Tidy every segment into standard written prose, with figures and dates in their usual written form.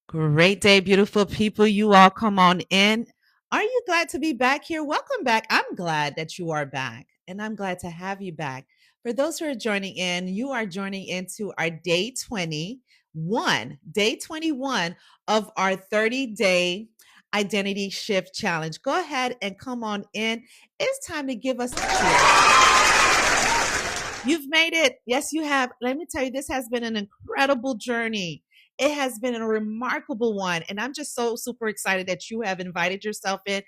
Great day, beautiful people. You all come on in. Are you glad to be back here? Welcome back. I'm glad that you are back, and I'm glad to have you back. For those who are joining in, you are joining into our day 21 of our 30-day identity shift challenge. Go ahead and come on in. It's time to give us a cheer. You've made it. Yes, you have. Let me tell you, this has been an incredible journey. It has been a remarkable one. And I'm just so super excited that you have invited yourself in.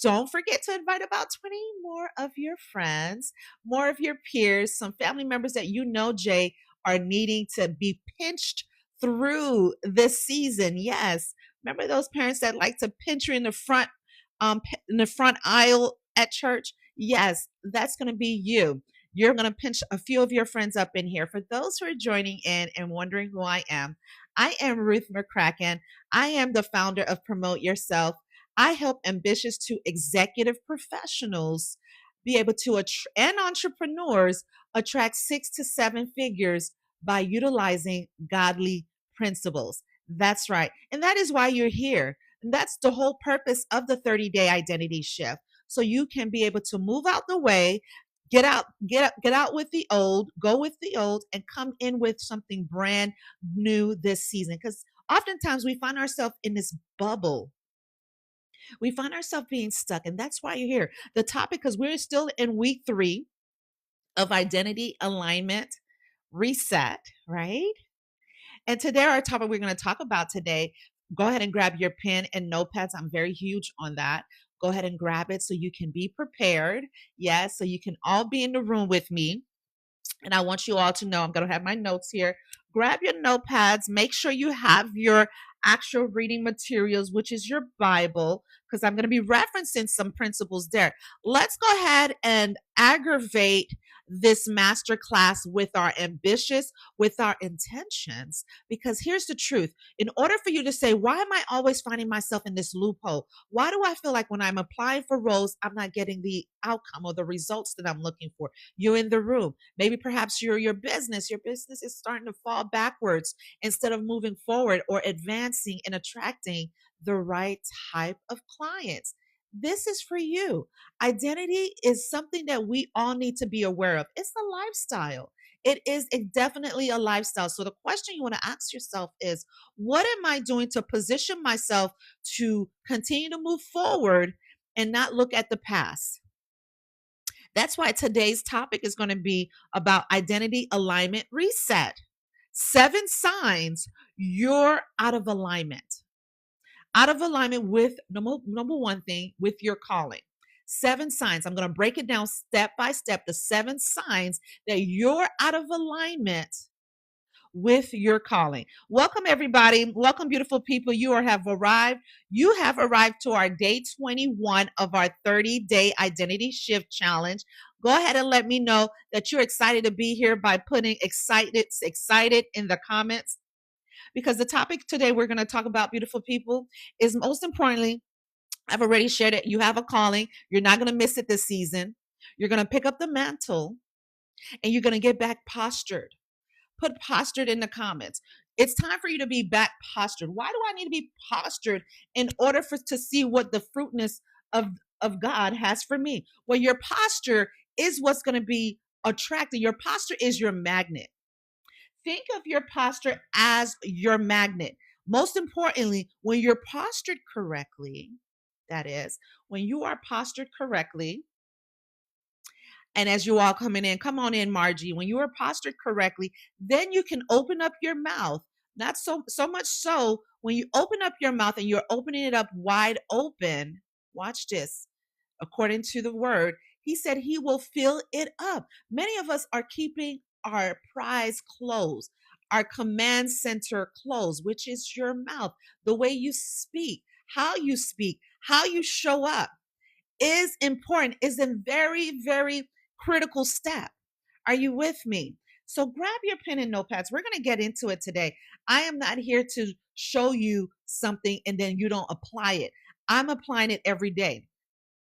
Don't forget to invite about 20 more of your friends, more of your peers, some family members that you know, Jay, are needing to be pinched through this season. Yes. Remember those parents that like to pinch you in the front aisle at church? Yes, that's going to be you. You're going to pinch a few of your friends up in here. For those who are joining in and wondering who I am Ruth McCracken. I am the founder of Promote Yourself. I help ambitious to executive professionals be able to and entrepreneurs attract 6 to 7 figures by utilizing godly principles. That's right. And that is why you're here. And that's the whole purpose of the 30-day identity shift. So you can be able to move out the way, get out with the old, go with the old, and come in with something brand new this season. Because oftentimes we find ourselves in this bubble. We find ourselves being stuck, and that's why you're here. The topic, because we're still in week 3 of identity alignment reset, right? And today, our topic we're going to talk about today, go ahead and grab your pen and notepads. I'm very huge on that. Go ahead and grab it so you can be prepared. Yes, so you can all be in the room with me. And I want you all to know I'm going to have my notes here. Grab your notepads. Make sure you have your actual reading materials, which is your Bible, because I'm going to be referencing some principles there. Let's go ahead and aggravate this master class with our ambitious, with our intentions, because here's the truth. In order for you to say, why am I always finding myself in this loophole? Why do I feel like when I'm applying for roles, I'm not getting the outcome or the results that I'm looking for? You're in the room. Maybe perhaps your business is starting to fall backwards instead of moving forward or advancing and attracting the right type of clients. This is for you. Identity is something that we all need to be aware of. It's a lifestyle. It is definitely a lifestyle. So the question you want to ask yourself is, what am I doing to position myself to continue to move forward and not look at the past? That's why today's topic is going to be about identity alignment reset. 7 signs you're out of alignment with number one thing, with your calling. 7 signs. I'm going to break it down step by step. The 7 signs that you're out of alignment with your calling. Welcome, everybody. Welcome, beautiful people. Have arrived. You have arrived to our day 21 of our 30-day identity shift challenge. Go ahead and let me know that you're excited to be here by putting excited in the comments, because the topic today we're going to talk about, beautiful people, is most importantly, I've already shared it. You have a calling. You're not going to miss it this season. You're going to pick up the mantle and you're going to get back postured. Put postured in the comments. It's time for you to be back postured. Why do I need to be postured in order to see what the fruitness of God has for me? Well, your posture is what's going to be attracting. Your posture is your magnet. Think of your posture as your magnet. Most importantly, when you're postured correctly, that is, when you are postured correctly, and as you all coming in, come on in, Margie. When you are postured correctly, then you can open up your mouth. Not so much so when you open up your mouth and you're opening it up wide open. Watch this. According to the word, he said he will fill it up. Many of us are keeping our prize closed, our command center closed, which is your mouth. The way you speak, how you show up is important, is a very, very critical step. Are you with me? So grab your pen and notepads. We're going to get into it today. I am not here to show you something and then you don't apply it. I'm applying it every day.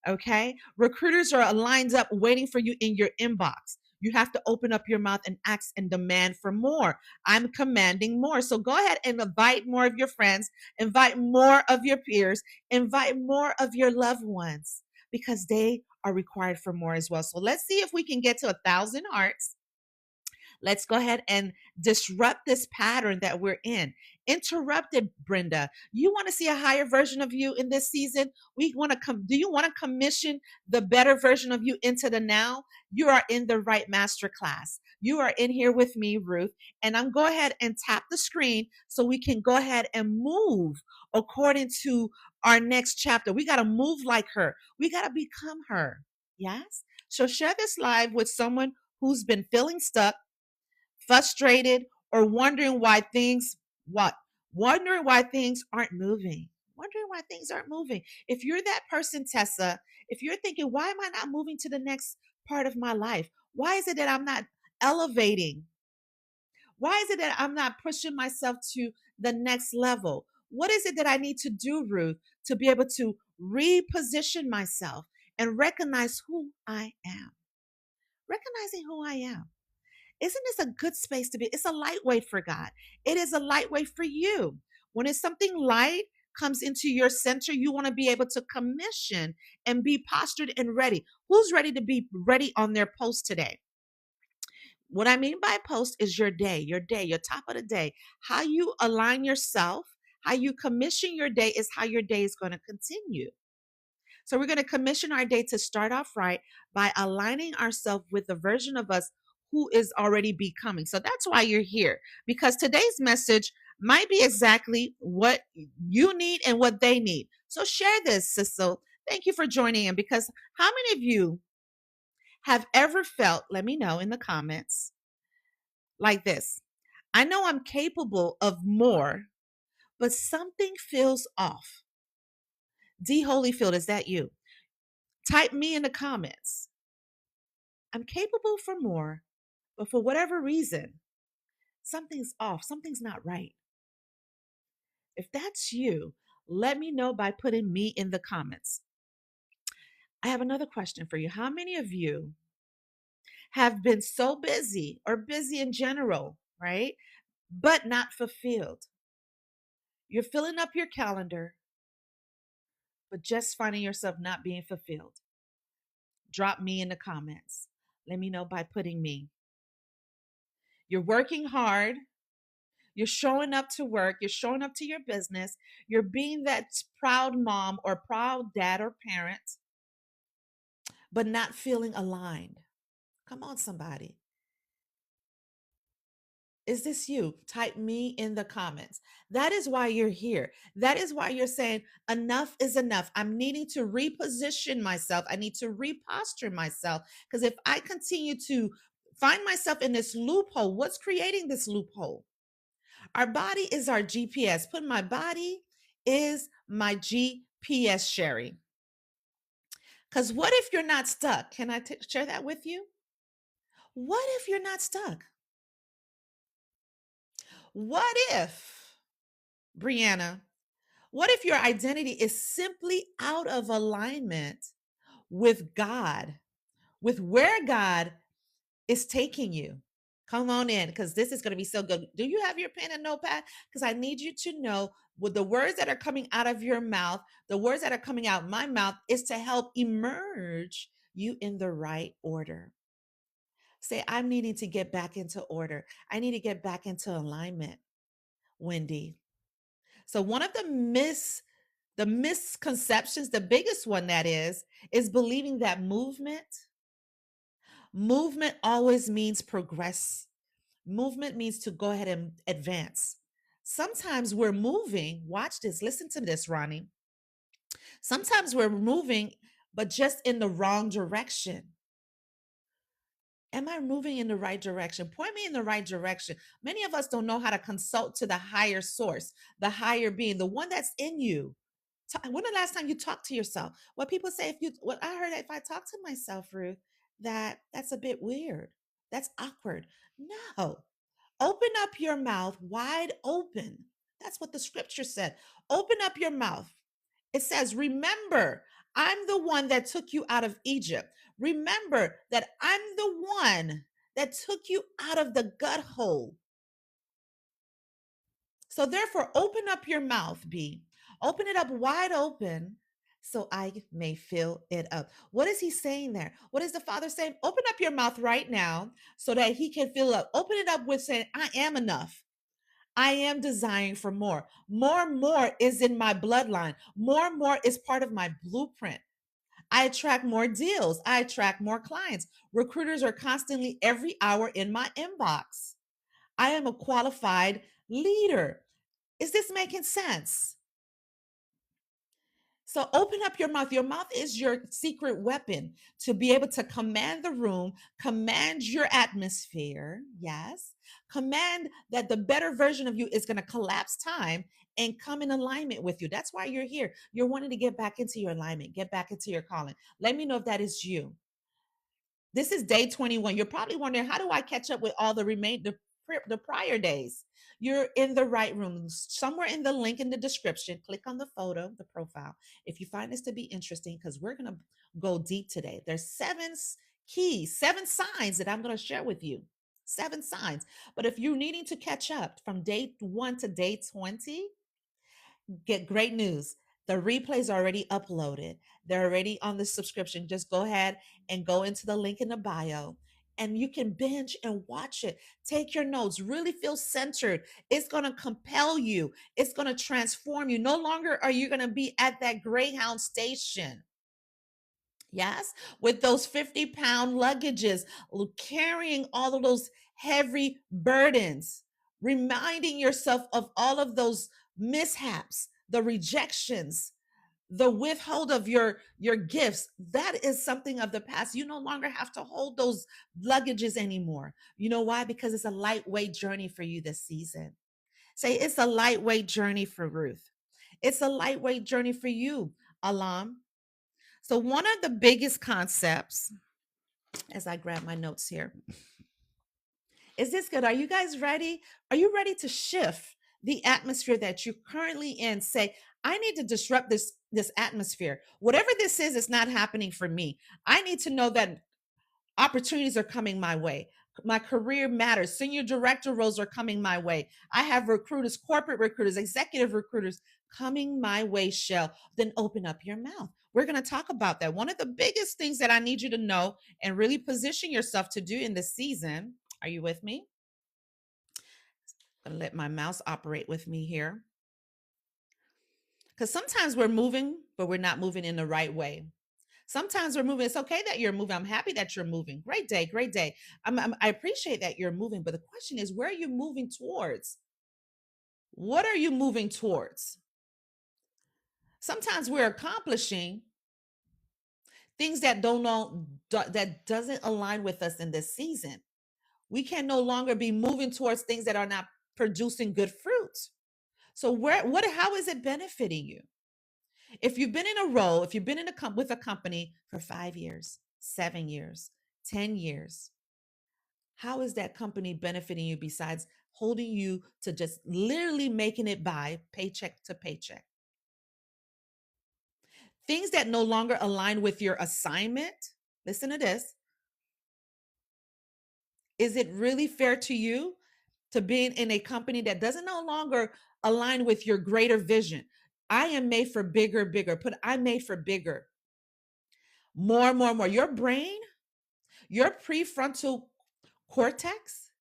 Okay. Recruiters are lined up waiting for you in your inbox. You have to open up your mouth and ask and demand for more. I'm commanding more. So go ahead and invite more of your friends, invite more of your peers, invite more of your loved ones because they are required for more as well. So let's see if we can get to 1,000 hearts. Let's go ahead and disrupt this pattern that we're in. Interrupted, Brenda. You want to see a higher version of you in this season? We want to come. Do you want to commission the better version of you into the now? You are in the right master class. You are in here with me, Ruth, and I'm go ahead and tap the screen so we can go ahead and move according to our next chapter. We got to move like her. We got to become her. Yes. So share this live with someone who's been feeling stuck, frustrated, or wondering why things what? Wondering why things aren't moving. Wondering why things aren't moving. If you're that person, Tessa, if you're thinking, why am I not moving to the next part of my life? Why is it that I'm not elevating? Why is it that I'm not pushing myself to the next level? What is it that I need to do, Ruth, to be able to reposition myself and recognize who I am? Recognizing who I am. Isn't this a good space to be? It's a lightweight for God. It is a lightweight for you. When it's something light comes into your center, you want to be able to commission and be postured and ready. Who's ready to be ready on their post today? What I mean by post is your day, your top of the day. How you align yourself, how you commission your day is how your day is going to continue. So we're going to commission our day to start off right by aligning ourselves with the version of us who is already becoming. So that's why you're here, because today's message might be exactly what you need and what they need. So share this, Cecil. Thank you for joining in, because how many of you have ever felt, let me know in the comments, like this? I know I'm capable of more, but something feels off. D. Holyfield, is that you? Type me in the comments. I'm capable for more, but for whatever reason, something's off, something's not right. If that's you, let me know by putting me in the comments. I have another question for you. How many of you have been so busy or busy in general, right? But not fulfilled? You're filling up your calendar, but just finding yourself not being fulfilled. Drop me in the comments. Let me know by putting me. You're working hard. You're showing up to work. You're showing up to your business. You're being that proud mom or proud dad or parent, but not feeling aligned. Come on, somebody. Is this you? Type me in the comments. That is why you're here. That is why you're saying enough is enough. I'm needing to reposition myself. I need to reposture myself. Because if I continue to find myself in this loophole, what's creating this loophole? Our body is our GPS. Put my body is my GPS, Sherry. Because what if you're not stuck? Can I share that with you? What if you're not stuck? What if, Brianna, what if your identity is simply out of alignment with God, with where God is taking you? Come on in, because this is going to be so good. Do you have your pen and notepad? Because I need you to know with the words that are coming out of your mouth, the words that are coming out my mouth is to help emerge you in the right order. Say, I'm needing to get back into order. I need to get back into alignment, Wendy. So one of the misconceptions, the biggest one that is believing that movement always means progress. Movement means to go ahead and advance. Sometimes we're moving, watch this, listen to this, Ronnie. Sometimes we're moving, but just in the wrong direction. Am I moving in the right direction? Point me in the right direction. Many of us don't know how to consult to the higher source, the higher being, the one that's in you. When the last time you talked to yourself? What people say, if you, what I heard, if I talk to myself, Ruth, that's a bit weird. That's awkward. No, open up your mouth wide open. That's what the scripture said. Open up your mouth. It says, remember, I'm the one that took you out of Egypt. Remember that I'm the one that took you out of the gut hole. So therefore, open up your mouth, B. Open it up wide open so I may fill it up. What is he saying there? What is the Father saying? Open up your mouth right now so that he can fill up. Open it up with saying, I am enough. I am desiring for more. More is in my bloodline. More is part of my blueprint. I attract more deals. I attract more clients. Recruiters are constantly every hour in my inbox. I am a qualified leader. Is this making sense? So open up your mouth. Your mouth is your secret weapon to be able to command the room, command your atmosphere. Yes. Command that the better version of you is going to collapse time and come in alignment with you. That's why you're here. You're wanting to get back into your alignment, get back into your calling. Let me know if that is you. This is day 21. You're probably wondering, how do I catch up with all the the prior days? You're in the right room. Somewhere in the link in the description, click on the photo, the profile. If you find this to be interesting, because we're going to go deep today. There's keys, 7 signs that I'm going to share with you. 7 signs. But if you're needing to catch up from day 1 to day 20, get great news. The replays are already uploaded. They're already on the subscription. Just go ahead and go into the link in the bio and you can binge and watch it. Take your notes, really feel centered. It's going to compel you, it's going to transform you. No longer are you going to be at that Greyhound station. Yes, with those 50-pound luggages, carrying all of those heavy burdens, reminding yourself of all of those mishaps, the rejections, the withhold of your gifts. That is something of the past. You no longer have to hold those luggages anymore. You know why? Because it's a lightweight journey for you this season. Say, it's a lightweight journey for Ruth. It's a lightweight journey for you, Alam. So, one of the biggest concepts, as I grab my notes here, is this good? Are you guys ready? Are you ready to shift the atmosphere that you're currently in? Say, I need to disrupt this atmosphere. Whatever this is, it's not happening for me. I need to know that opportunities are coming my way. My career matters. Senior director roles are coming my way. I have recruiters, corporate recruiters, executive recruiters coming my way, Shell. Then open up your mouth. We're going to talk about that. One of the biggest things that I need you to know and really position yourself to do in this season. Are you with me? I'm going to let my mouse operate with me here. Because sometimes we're moving, but we're not moving in the right way. Sometimes we're moving. It's okay that you're moving. I'm happy that you're moving. Great day, great day. I appreciate that you're moving, but the question is, where are you moving towards? What are you moving towards? Sometimes we're accomplishing things that that doesn't align with us in this season. We can no longer be moving towards things that are not producing good fruit. So how is it benefiting you? If you've been in a role, if you've been with a company for 5 years, 7 years, 10 years, how is that company benefiting you besides holding you to just literally making it by paycheck to paycheck? Things that no longer align with your assignment. Listen to this. Is it really fair to you to be in a company that doesn't no longer align with your greater vision? I am made for bigger, bigger. I'm made for bigger. More. Your brain, your prefrontal cortex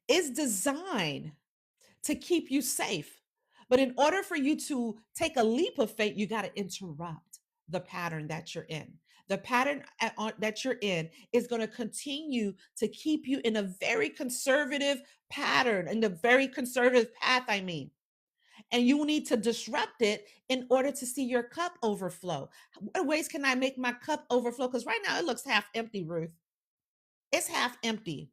is designed to keep you safe. But in order for you to take a leap of faith, you got to interrupt the pattern that you're in. The pattern that you're in is going to continue to keep you in a very conservative pattern, in the very conservative path, I mean. And you need to disrupt it in order to see your cup overflow. What ways can I make my cup overflow? Because right now it looks half empty, Ruth. It's half empty.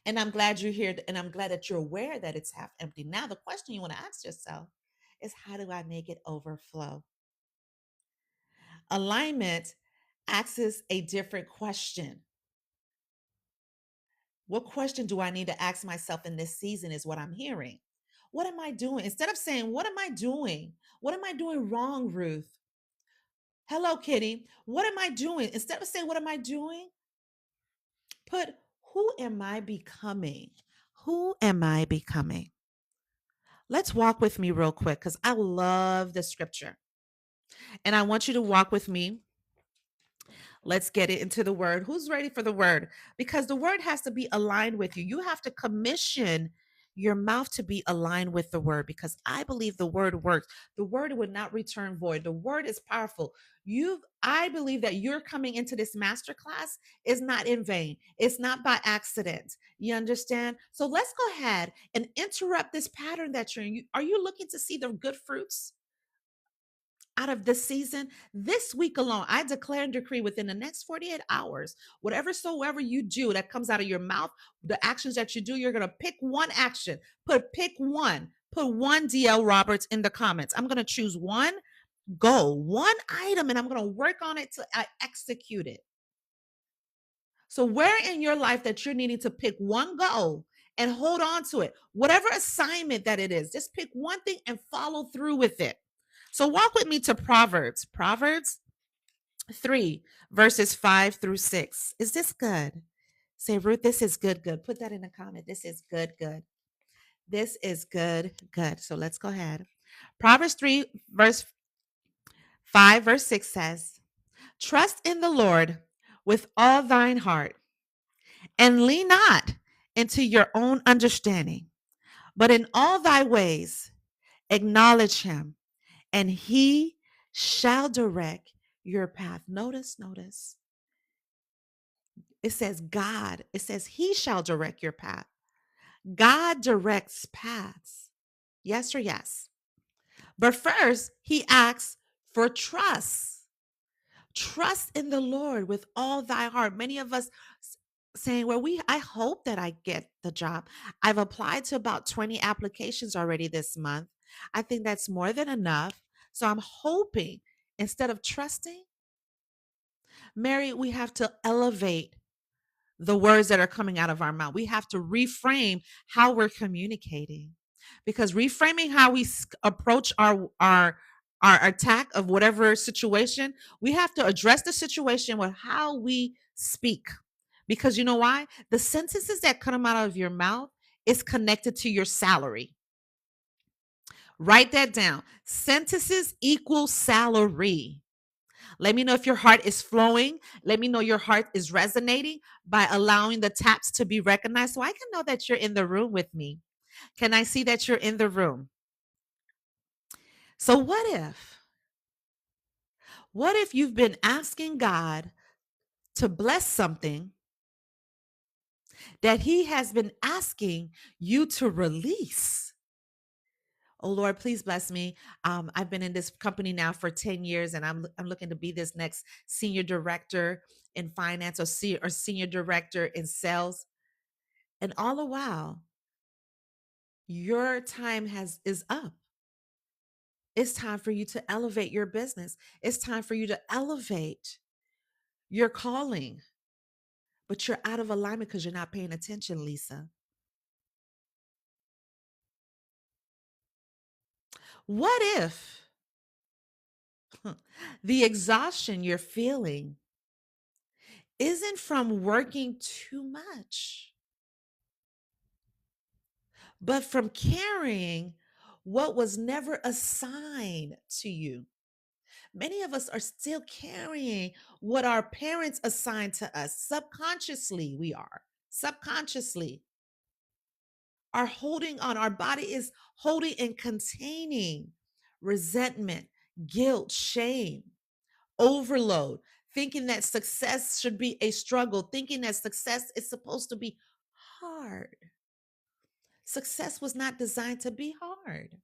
And I'm glad you're here and I'm glad that you're aware that it's half empty. Now, the question you want to ask yourself is, how do I make it overflow? Alignment asks a different question. What question do I need to ask myself in this season is what I'm hearing. What am I doing? Instead of saying, what am I doing? What am I doing wrong, Ruth? Hello, Kitty. What am I doing? Instead of saying, what am I doing? Put, Who am I becoming? Who am I becoming? Let's walk with me real quick because I love the scripture. And I want you to walk with me. Let's get it into the word. Who's ready for the word? Because the word has to be aligned with you. You have to commission your mouth to be aligned with the word because I believe the word works. The word would not return void. The word is powerful. I believe that you're coming into this masterclass is not in vain. It's not by accident. You understand? So let's go ahead and interrupt this pattern that you're in. Are you looking to see the good fruits out of this season? This week alone, I declare and decree within the next 48 hours, whatever soever you do that comes out of your mouth, the actions that you do, you're going to pick one action. Pick one. Put one DL Roberts in the comments. I'm going to choose one goal, one item, and I'm going to work on it till I execute it. So where in your life that you're needing to pick one goal and hold on to it, whatever assignment that it is, just pick one thing and follow through with it. So walk with me to Proverbs. Proverbs 3, verses 5 through 6. Is this good? Say, Ruth, this is good, good. Put that in a comment. This is good, good. This is good, good. So let's go ahead. Proverbs 3, verse 5, verse 6 says, trust in the Lord with all thine heart and lean not into your own understanding, but in all thy ways acknowledge him, and he shall direct your path. Notice. It says God. It says he shall direct your path. God directs paths. Yes or yes? But first, he asks for trust. Trust in the Lord with all thy heart. Many of us saying, well, I hope that I get the job. I've applied to about 20 applications already this month. I think that's more than enough. So I'm hoping instead of trusting, Mary, we have to elevate the words that are coming out of our mouth. We have to reframe how we're communicating, because reframing how we approach our attack of whatever situation, we have to address the situation with how we speak. Because you know why? The sentences that come out of your mouth is connected to your salary. Write that down. Sentences equal salary. Let me know if your heart is flowing. Let me know your heart is resonating by allowing the taps to be recognized so I can know that you're in the room with me. Can I see that you're in the room? So what if you've been asking God to bless something that he has been asking you to release? Oh Lord, please bless me. I've been in this company now for 10 years, and I'm looking to be this next senior director in finance, or senior director in sales. And all the while, your time is up. It's time for you to elevate your business. It's time for you to elevate your calling. But you're out of alignment because you're not paying attention, Lisa. What if the exhaustion you're feeling isn't from working too much, but from carrying what was never assigned to you? Many of us are still carrying what our parents assigned to us. Subconsciously, we are. Subconsciously, are holding on. Our body is holding and containing resentment, guilt, shame, overload, thinking that success should be a struggle, thinking that success is supposed to be hard. Success was not designed to be hard.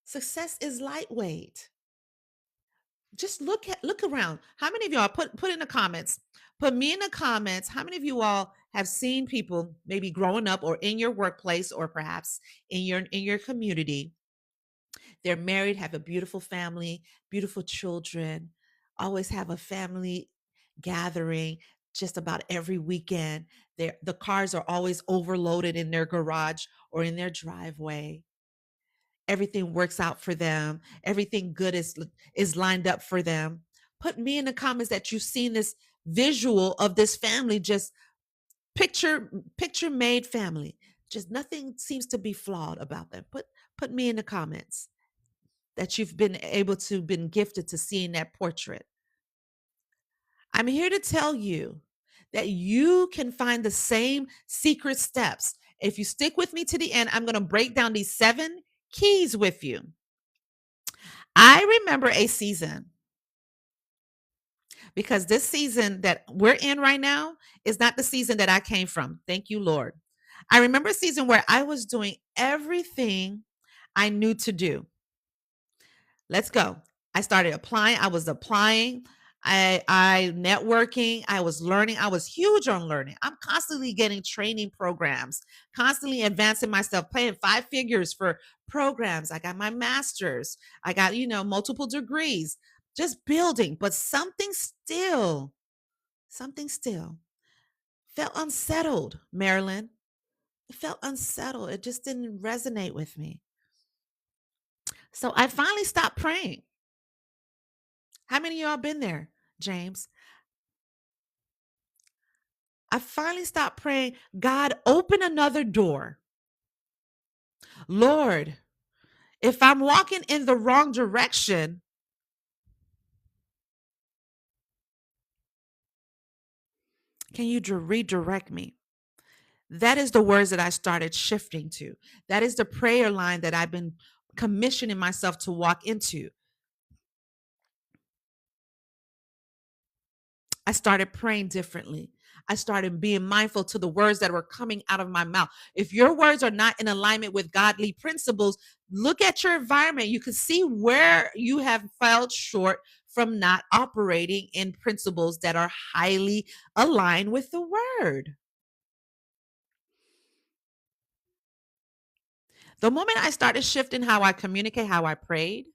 Success is lightweight. Just look around. How many of y'all put in the comments? Put me in the comments. How many of you all have seen people maybe growing up or in your workplace or perhaps in your community? They're married, have a beautiful family, beautiful children, always have a family gathering just about every weekend. The cars are always overloaded in their garage or in their driveway. Everything works out for them. Everything good is lined up for them. Put me in the comments that you've seen this visual of this family just Picture made family. Just nothing seems to be flawed about them. Put me in the comments that you've been able to been gifted to seeing that portrait. I'm here to tell you that you can find the same secret steps. If you stick with me to the end, I'm going to break down these 7 keys with you. I remember a season, because this season that we're in right now is not the season that I came from. Thank you, Lord. I remember a season where I was doing everything I knew to do. Let's go. I started applying. I was applying. I networking. I was learning. I was huge on learning. I'm constantly getting training programs, constantly advancing myself, paying 5 figures for programs. I got my master's. I got, multiple degrees, just building. But something still felt unsettled, Marilyn. It felt unsettled. It just didn't resonate with me. So I finally stopped praying. How many of y'all been there, James? I finally stopped praying, God, open another door. Lord, if I'm walking in the wrong direction, can you redirect me? That is the words that I started shifting to. That is the prayer line that I've been commissioning myself to walk into. I started praying differently. I started being mindful to the words that were coming out of my mouth. If your words are not in alignment with godly principles, look at your environment. You can see where you have fell short from not operating in principles that are highly aligned with the word. The moment I started shifting how I communicate, how I prayed,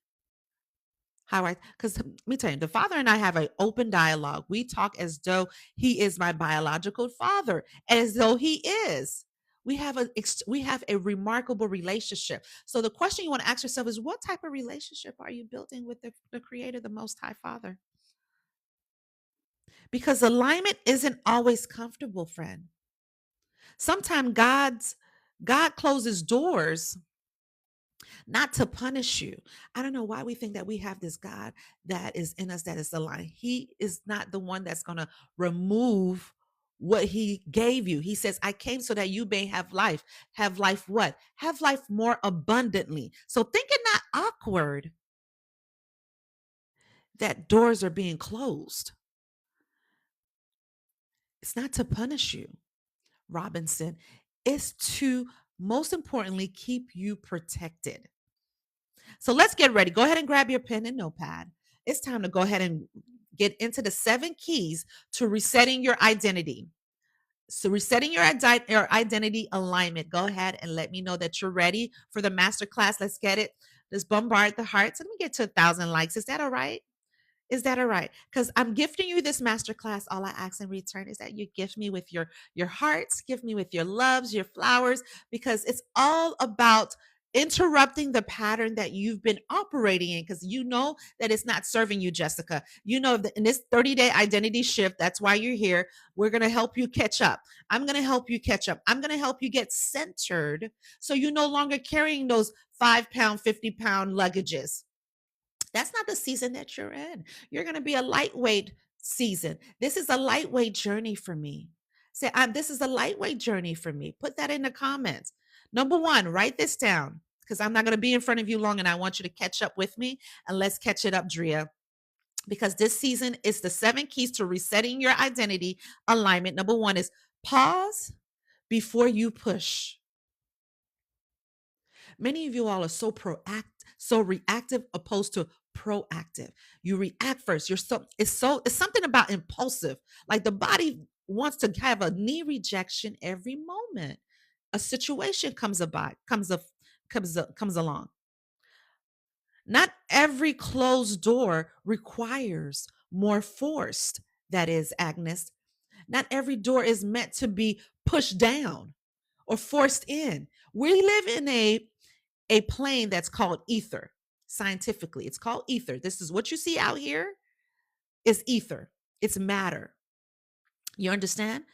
because let me tell you, the father and I have an open dialogue. We talk as though he is my biological father, as though he is. We have a remarkable relationship. So the question you want to ask yourself is, what type of relationship are you building with the creator, the most high father? Because alignment isn't always comfortable, friend. Sometimes God closes doors not to punish you. I don't know why we think that we have this God that is in us that is aligned. He is not the one that's going to remove what he gave you. He says, I came so that you may have life. Have life what? Have life more abundantly. So think it not awkward that doors are being closed. It's not to punish you, Robinson. It's to, most importantly, keep you protected. So let's get ready. Go ahead and grab your pen and notepad. It's time to go ahead and get into the 7 keys to resetting your identity. So resetting your identity alignment. Go ahead and let me know that you're ready for the masterclass. Let's get it. Let's bombard the hearts. Let me get to 1,000 likes. Is that all right? Is that all right? Because I'm gifting you this masterclass. All I ask in return is that you gift me with your hearts, give me with your loves, your flowers, because it's all about interrupting the pattern that you've been operating in, because you know that it's not serving you, Jessica. You know that in this 30-day identity shift, that's why you're here. We're going to help you catch up. I'm going to help you catch up. I'm going to help you get centered so you're no longer carrying those 5-pound, 50-pound luggages. That's not the season that you're in. You're going to be a lightweight season. This is a lightweight journey for me. Say, this is a lightweight journey for me. Put that in the comments. Number 1, write this down, because I'm not going to be in front of you long and I want you to catch up with me. And let's catch it up, Drea, because this season is the 7 keys to resetting your identity alignment. Number 1 is pause before you push. Many of you all are so reactive opposed to proactive. You react first. It's something about impulsive. Like the body wants to have a knee rejection every moment a situation comes along. Not every closed door requires more force. That is, Agnes. Not every door is meant to be pushed down or forced in. We live in a plane that's called ether. Scientifically, it's called ether. This is what you see out here is ether. It's matter. You understand?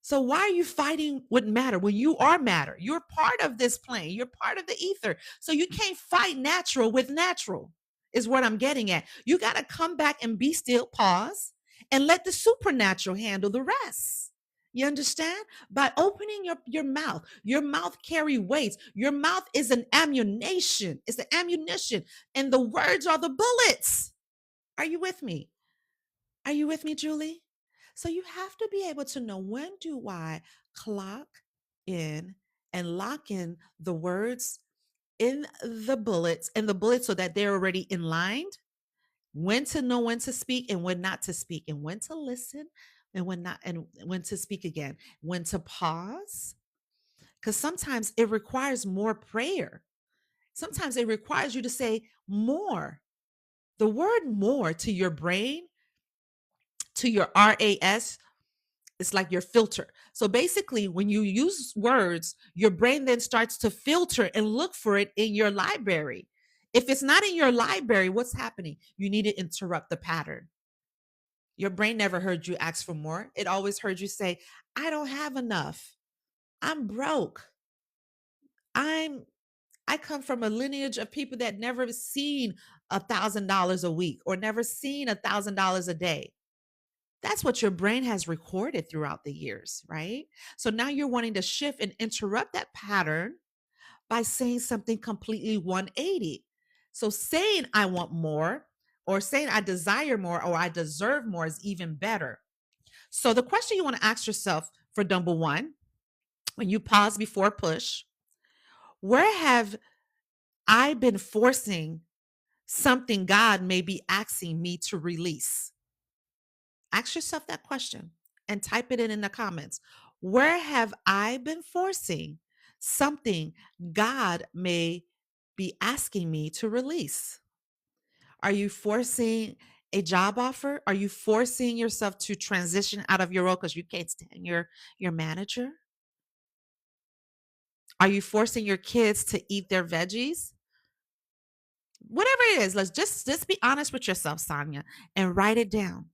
So why are you fighting with matter when you are matter? You're part of this plane. You're part of the ether. So you can't fight natural with natural, is what I'm getting at. You got to come back and be still, pause, and let the supernatural handle the rest. You understand? By opening your mouth carry weights. Your mouth is an ammunition. It's an ammunition. And the words are the bullets. Are you with me? Are you with me, Julie? So you have to be able to know, when do I clock in and lock in the words in the bullets so that they're already in line, when to know when to speak and when not to speak, and when to listen and when not, and when to speak again, when to pause. Because sometimes it requires more prayer. Sometimes it requires you to say more. The word more to your brain, to your RAS, it's like your filter. So basically, when you use words, your brain then starts to filter and look for it in your library. If it's not in your library, what's happening? You need to interrupt the pattern. Your brain never heard you ask for more. It always heard you say, I don't have enough. I'm broke. I'm I come from a lineage of people that never seen $1,000 a week or never seen $1,000 a day. That's what your brain has recorded throughout the years, right? So now you're wanting to shift and interrupt that pattern by saying something completely 180. So saying I want more, or saying I desire more, or I deserve more is even better. So the question you want to ask yourself for number one, when you pause before push, where have I been forcing something God may be asking me to release? Ask yourself that question and type it in the comments. Where have I been forcing something God may be asking me to release? Are you forcing a job offer? Are you forcing yourself to transition out of your role because you can't stand your manager? Are you forcing your kids to eat their veggies? Whatever it is, let's just be honest with yourself, Sonia, and write it down.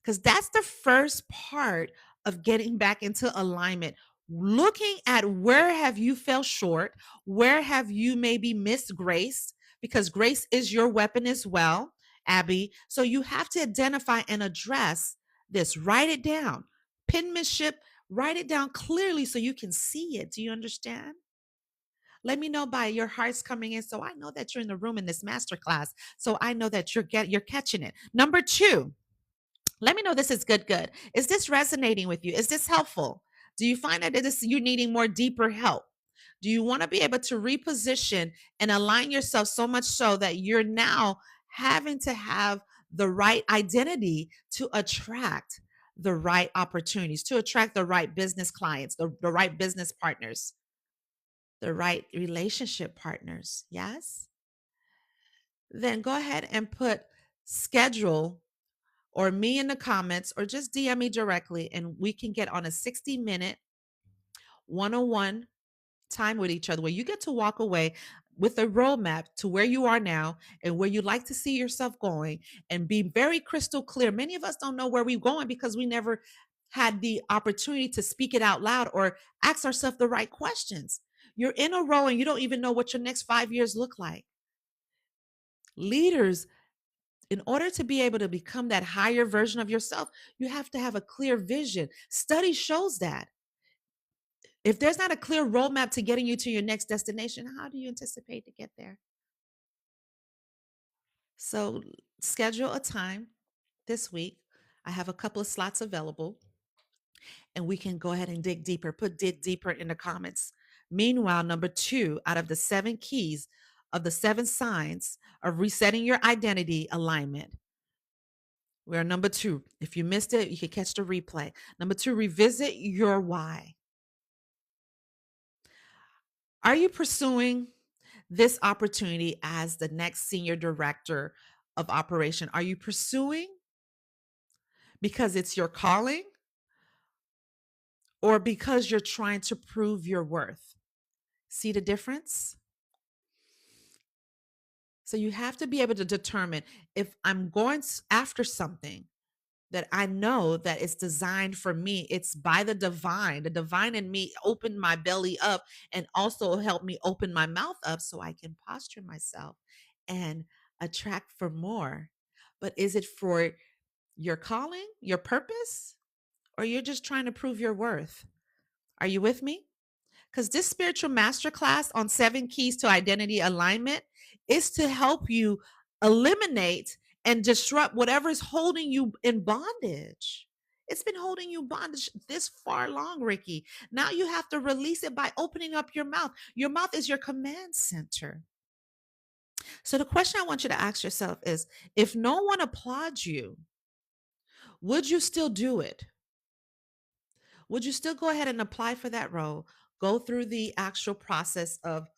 Because that's the first part of getting back into alignment. Looking at where have you fell short, where have you maybe missed grace, because grace is your weapon as well, Abby. So you have to identify and address this. Write it down. Penmanship, write it down clearly so you can see it. Do you understand? Let me know by your hearts coming in, so I know that you're in the room in this masterclass. So I know that you're catching it. Number two, let me know this is good. Is this resonating with you? Is this helpful? Do you find that you're needing more deeper help? Do you want to be able to reposition and align yourself so much so that you're now having to have the right identity to attract the right opportunities, to attract the right business clients, the right business partners, the right relationship partners? Yes? Then go ahead and put schedule or me in the comments, or just DM me directly, and we can get on a 60-minute one-on-one time with each other where you get to walk away with a roadmap to where you are now and where you'd like to see yourself going, and be very crystal clear. Many of us don't know where we're going because we never had the opportunity to speak it out loud or ask ourselves the right questions. You're in a role and you don't even know what your next 5 years look like. Leaders, in order to be able to become that higher version of yourself, you have to have a clear vision. Study shows that. If there's not a clear roadmap to getting you to your next destination, how do you anticipate to get there? So, schedule a time this week. I have a couple of slots available, and we can go ahead and dig deeper. Put dig deeper in the comments. Meanwhile, number two out of the 7 keys of the 7 signs of resetting your identity alignment. We're number two. If you missed it, you can catch the replay. Number two, revisit your why. Are you pursuing this opportunity as the next senior director of operation? Are you pursuing because it's your calling, or because you're trying to prove your worth? See the difference? So you have to be able to determine, if I'm going after something, that I know that it's designed for me. It's by the divine. The divine in me opened my belly up and also helped me open my mouth up so I can posture myself and attract for more. But is it for your calling, your purpose, or you're just trying to prove your worth? Are you with me? Because this spiritual masterclass on 7 keys to identity alignment is to help you eliminate and disrupt whatever is holding you in bondage. It's been holding you bondage this far long, Ricky. Now you have to release it by opening up your mouth. Your mouth is your command center. So the question I want you to ask yourself is, if no one applauds you, would you still do it? Would you still go ahead and apply for that role? Go through the actual process of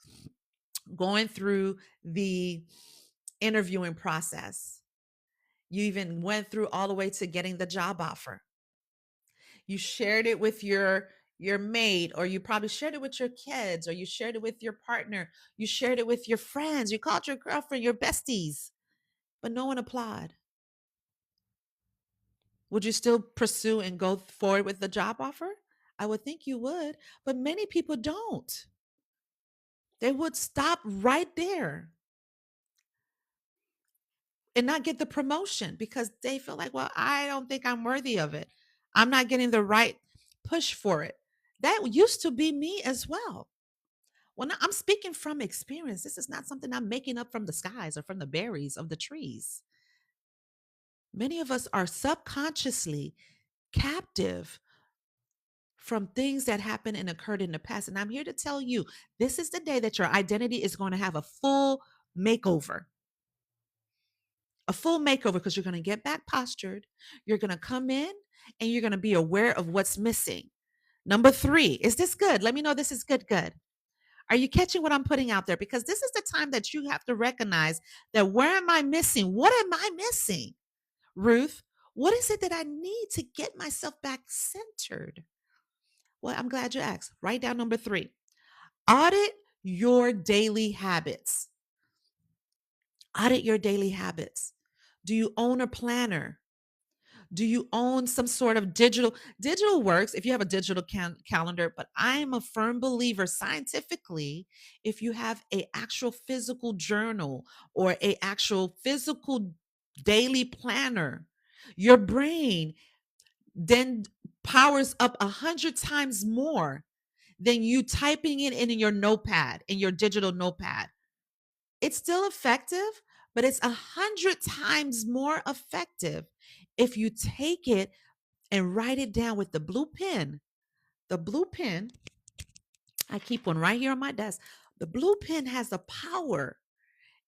going through the interviewing process. You even went through all the way to getting the job offer. You shared it with your mate, or you probably shared it with your kids, or you shared it with your partner, you shared it with your friends, you called your girlfriend, your besties, but no one applauded. Would you still pursue and go forward with the job offer? I would think you would, but many people don't. They would stop right there and not get the promotion because they feel like, well, I don't think I'm worthy of it. I'm not getting the right push for it. That used to be me as well. Well, now I'm speaking from experience. This is not something I'm making up from the skies or from the berries of the trees. Many of us are subconsciously captive from things that happened and occurred in the past. And I'm here to tell you, this is the day that your identity is going to have a full makeover. A full makeover, because you're going to get back postured. You're going to come in and you're going to be aware of what's missing. Number 3, is this good? Let me know this is good. Good. Are you catching what I'm putting out there? Because this is the time that you have to recognize that where am I missing? What am I missing? Ruth, what is it that I need to get myself back centered? Well, I'm glad you asked. Write down number 3. Audit your daily habits. Audit your daily habits. Do you own a planner? Do you own some sort of digital works if you have a digital calendar, but I'm a firm believer scientifically, if you have a actual physical journal or a actual physical daily planner, your brain then powers up 100 times more than you typing it in your notepad, in your digital notepad. It's still effective, but it's 100 times more effective if you take it and write it down with the blue pen. The blue pen, I keep one right here on my desk. The blue pen has the power.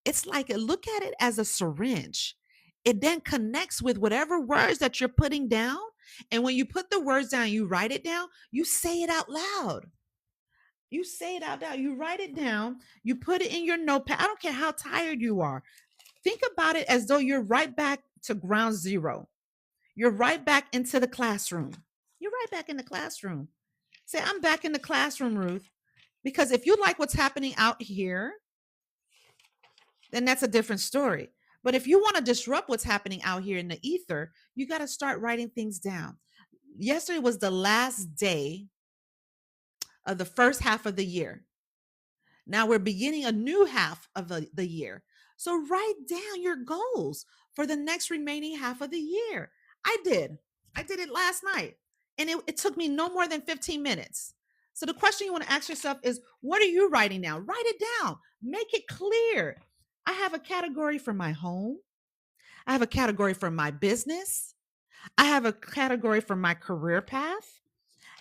It's like, look at it as a syringe. It then connects with whatever words that you're putting down. And when you put the words down, you write it down, you say it out loud. You say it out loud. You write it down. You put it in your notepad. I don't care how tired you are. Think about it as though you're right back to ground zero. You're right back into the classroom. You're right back in the classroom. Say, I'm back in the classroom, Ruth. Because if you like what's happening out here, then that's a different story. But if you want to disrupt what's happening out here in the ether, you got to start writing things down. Yesterday was the last day of the first half of the year. Now we're beginning a new half of the year. So write down your goals for the next remaining half of the year. I did. I did it last night. And it took me no more than 15 minutes. So the question you want to ask yourself is, what are you writing down? Write it down. Make it clear. I have a category for my home. I have a category for my business. I have a category for my career path.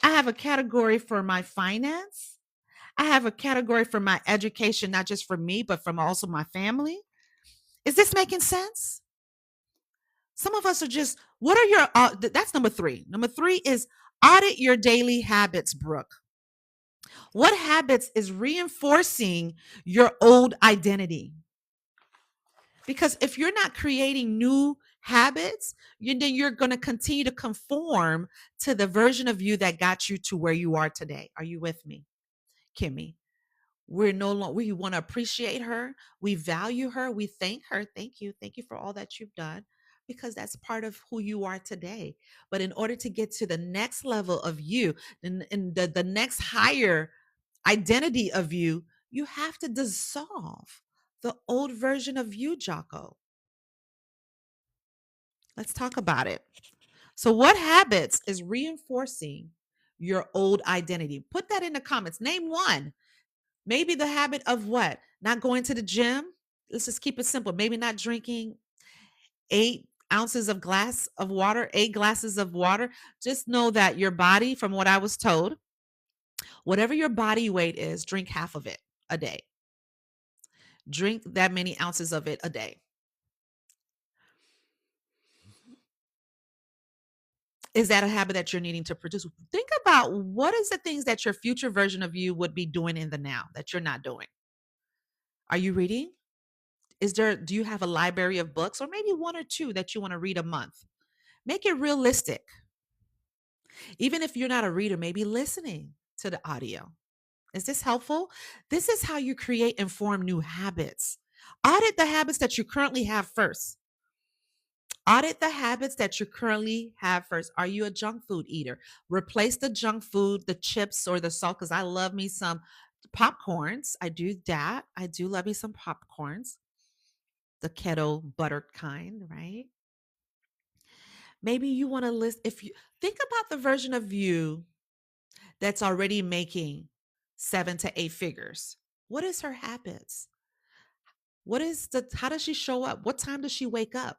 I have a category for my finance. I have a category for my education, not just for me, but from also my family. Is this making sense? Some of us are just, what are your, that's number 3. Number 3 is audit your daily habits, Brooke. What habits is reinforcing your old identity? Because if you're not creating new habits, then you're going to continue to conform to the version of you that got you to where you are today. Are you with me, Kimmy? We're no longer, we want to appreciate her. We value her. We thank her. Thank you. Thank you for all that you've done. because that's part of who you are today. But in order to get to the next level of you, and the next higher identity of you, you have to dissolve the old version of you, Jocko. Let's talk about it. So, what habits is reinforcing your old identity? Put that in the comments. Name one. Maybe the habit of what? Not going to the gym. Let's just keep it simple. Maybe not drinking 8 ounces of glass of water, 8 glasses of water. Just know that your body, from what I was told, whatever your body weight is, drink half of it a day. Drink that many ounces of it a day. Is that a habit that you're needing to produce? Think about what is the things that your future version of you would be doing in the now that you're not doing. Are you reading? Do you have a library of books, or maybe one or two that you want to read a month? Make it realistic. Even if you're not a reader, maybe listening to the audio. Is this helpful? This is how you create and form new habits. Audit the habits that you currently have first. Audit the habits that you currently have first. Are you a junk food eater? Replace the junk food, the chips or the salt, because I love me some popcorns. I do that. I do love me some popcorns, the kettle buttered kind, right? Maybe you want to list, if you think about the version of you that's already making 7 to 8 figures. What is her habits? How does she show up? What time does she wake up?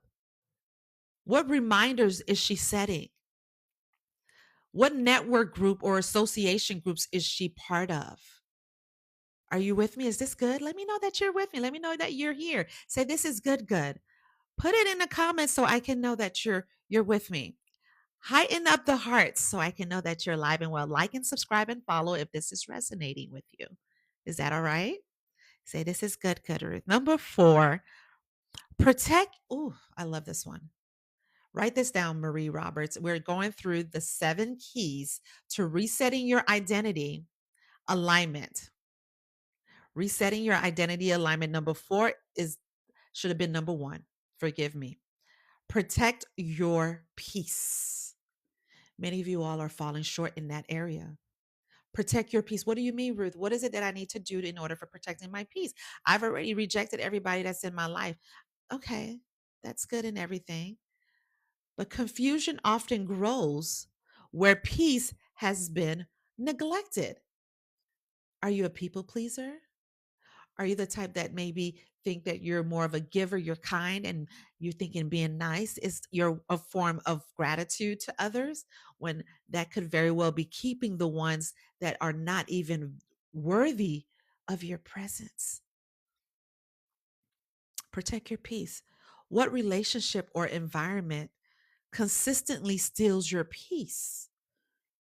What reminders is she setting? What network group or association groups is she part of? Are you with me? Is this good? Let me know that you're with me. Let me know that you're here. Say this is good, good. Put it in the comments so I can know that you're with me. Heighten up the hearts so I can know that you're alive and well. Like and subscribe and follow if this is resonating with you. Is that all right? Say this is good, good, Ruth. Number 4, protect. Oh, I love this one. Write this down, Marie Roberts. We're going through the 7 keys to resetting your identity alignment. Resetting your identity alignment. Number 4 is should have been number 1. Forgive me. Protect your peace. Many of you all are falling short in that area. Protect your peace. What do you mean, Ruth? What is it that I need to do in order for protecting my peace? I've already rejected everybody that's in my life. Okay, that's good and everything. But confusion often grows where peace has been neglected. Are you a people pleaser? Are you the type that maybe think that you're more of a giver, you're kind, and you thinking being nice is your a form of gratitude to others, when that could very well be keeping the ones that are not even worthy of your presence? Protect your peace. What relationship or environment consistently steals your peace?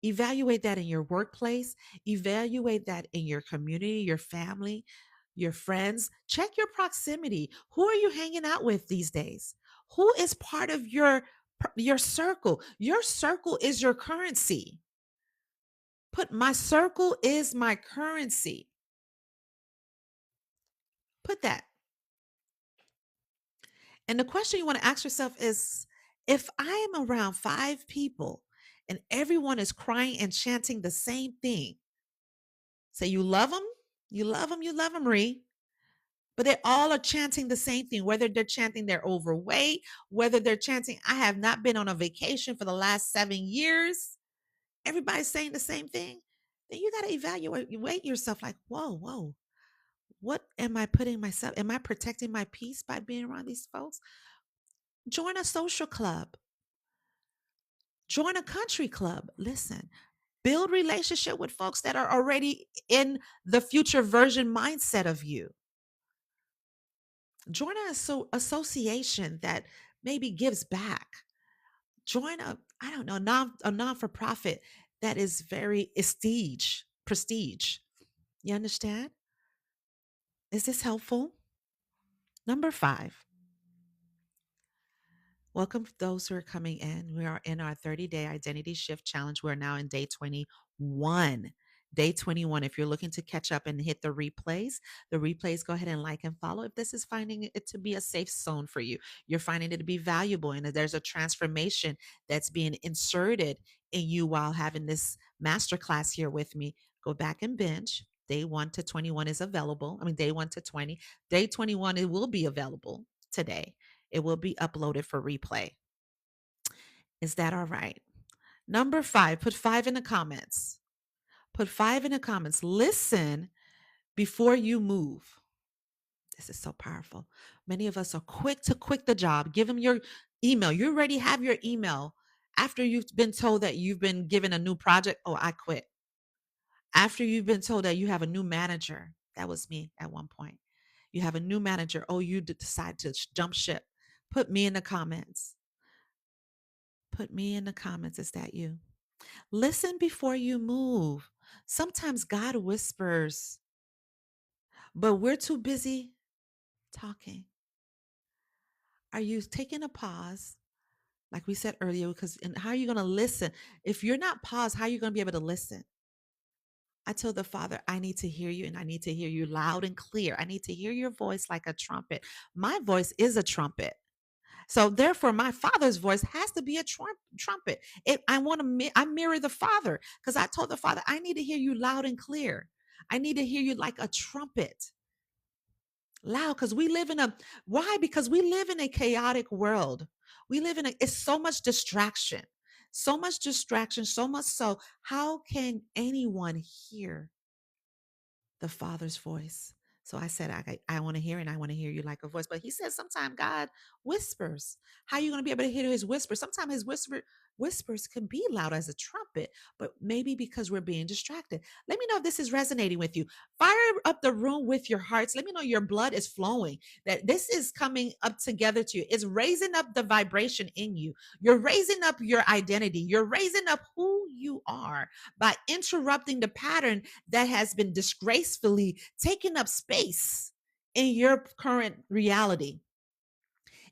Evaluate that in your workplace, evaluate that in your community, your family, your friends. Check your proximity. Who are you hanging out with these days? Who is part of your circle? Your circle is your currency. Put my circle is my currency. Put that. And the question you want to ask yourself is, if I am around 5 people and everyone is crying and chanting the same thing, say you love them, you love them, you love them, Marie. But they all are chanting the same thing, whether they're chanting they're overweight, whether they're chanting, I have not been on a vacation for the last 7 years. Everybody's saying the same thing. Then you got to evaluate yourself like, whoa, whoa, what am I putting myself? Am I protecting my peace by being around these folks? Join a social club, join a country club. Listen, build relationship with folks that are already in the future version mindset of you. Join an association that maybe gives back. Join I don't know, a non for profit that is very prestige. You understand? Is this helpful? Number 5. Welcome to those who are coming in. We are in our 30-day identity shift challenge. We're now in day 21. Day 21. If you're looking to catch up and hit the replays, go ahead and like and follow. If this is finding it to be a safe zone for you, you're finding it to be valuable, and there's a transformation that's being inserted in you while having this masterclass here with me, go back and binge. Day 1 to 21 is available. I mean, day 1 to 20. Day 21, it will be available today. It will be uploaded for replay. Is that all right? Number 5, put 5 in the comments. Put 5 in the comments. Listen before you move. This is so powerful. Many of us are quick to quit the job. Give them your email. You already have your email. After you've been told that you've been given a new project, oh, I quit. After you've been told that you have a new manager, that was me at one point. You have a new manager, oh, you decide to jump ship. Put me in the comments. Put me in the comments. Is that you? Listen before you move. Sometimes God whispers, but we're too busy talking. Are you taking a pause? Like we said earlier, because and how are you going to listen? If you're not paused, how are you going to be able to listen? I told the Father, I need to hear you, and I need to hear you loud and clear. I need to hear your voice like a trumpet. My voice is a trumpet. So therefore, my Father's voice has to be a trumpet. I want to I mirror the Father, because I told the Father, I need to hear you loud and clear. I need to hear you like a trumpet. Loud, because we live in a why? Because we live in a chaotic world. We live in it's so much distraction. So much distraction, so much so. How can anyone hear the Father's voice? So I said, I want to hear, and I want to hear you like a voice. But he said sometimes God whispers. How are you going to be able to hear his whisper? Sometimes his whispers can be loud as a trumpet, but maybe because we're being distracted. Let me know if this is resonating with you. Fire up the room with your hearts. Let me know your blood is flowing, that this is coming up together to you. It's raising up the vibration in you. You're raising up your identity. You're raising up who you are by interrupting the pattern that has been disgracefully taking up space in your current reality.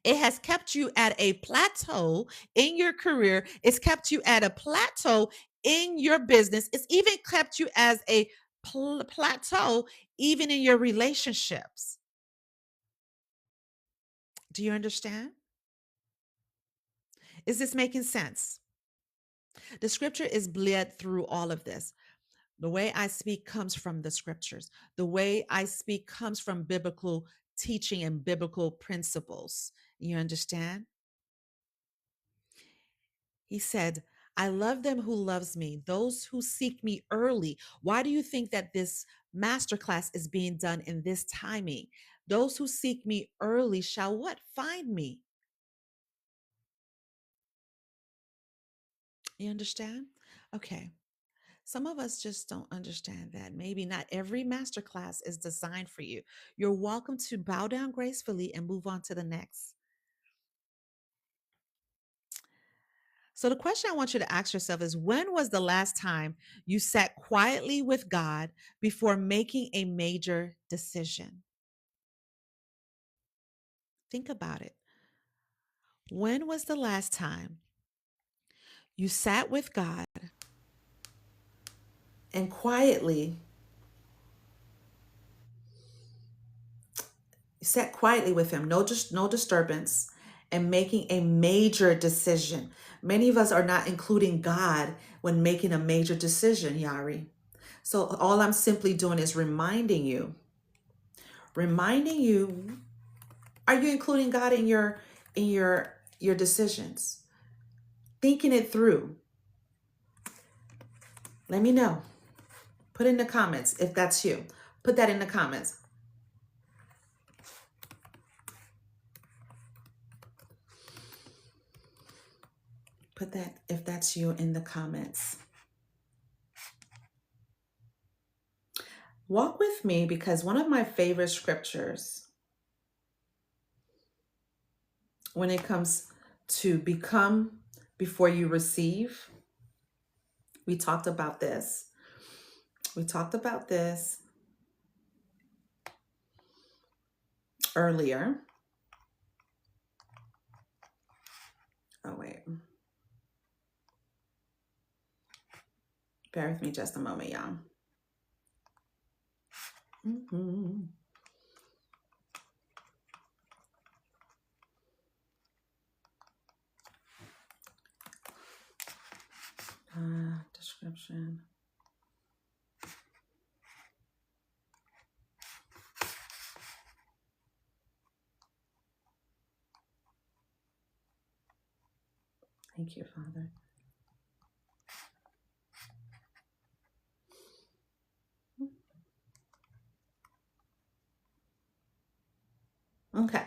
It has kept you at a plateau in your career. It's kept you at a plateau in your business. It's even kept you as a plateau even in your relationships. Do you understand? Is this making sense? The scripture is bled through all of this. The way I speak comes from the scriptures. The way I speak comes from biblical teaching and biblical principles. You understand? He said, I love them who loves me, those who seek me early. Why do you think that this masterclass is being done in this timing? Those who seek me early shall what? Find me. You understand? Okay. Some of us just don't understand that. Maybe not every masterclass is designed for you. You're welcome to bow down gracefully and move on to the next. So, the question I want you to ask yourself is, when was the last time you sat quietly with God before making a major decision? Think about it. When was the last time you sat with God and quietly, sat quietly with him, no disturbance, and making a major decision? Many of us are not including God when making a major decision, Yari. So all I'm simply doing is reminding you, are you including God in your decisions? Thinking it through. Let me know. Put in the comments if that's you. Put that in the comments. Put that, if that's you, in the comments. Walk with me, because one of my favorite scriptures when it comes to become before you receive, we talked about this. We talked about this earlier. Oh, wait. Bear with me just a moment, y'all. Description. Thank you, Father. Okay.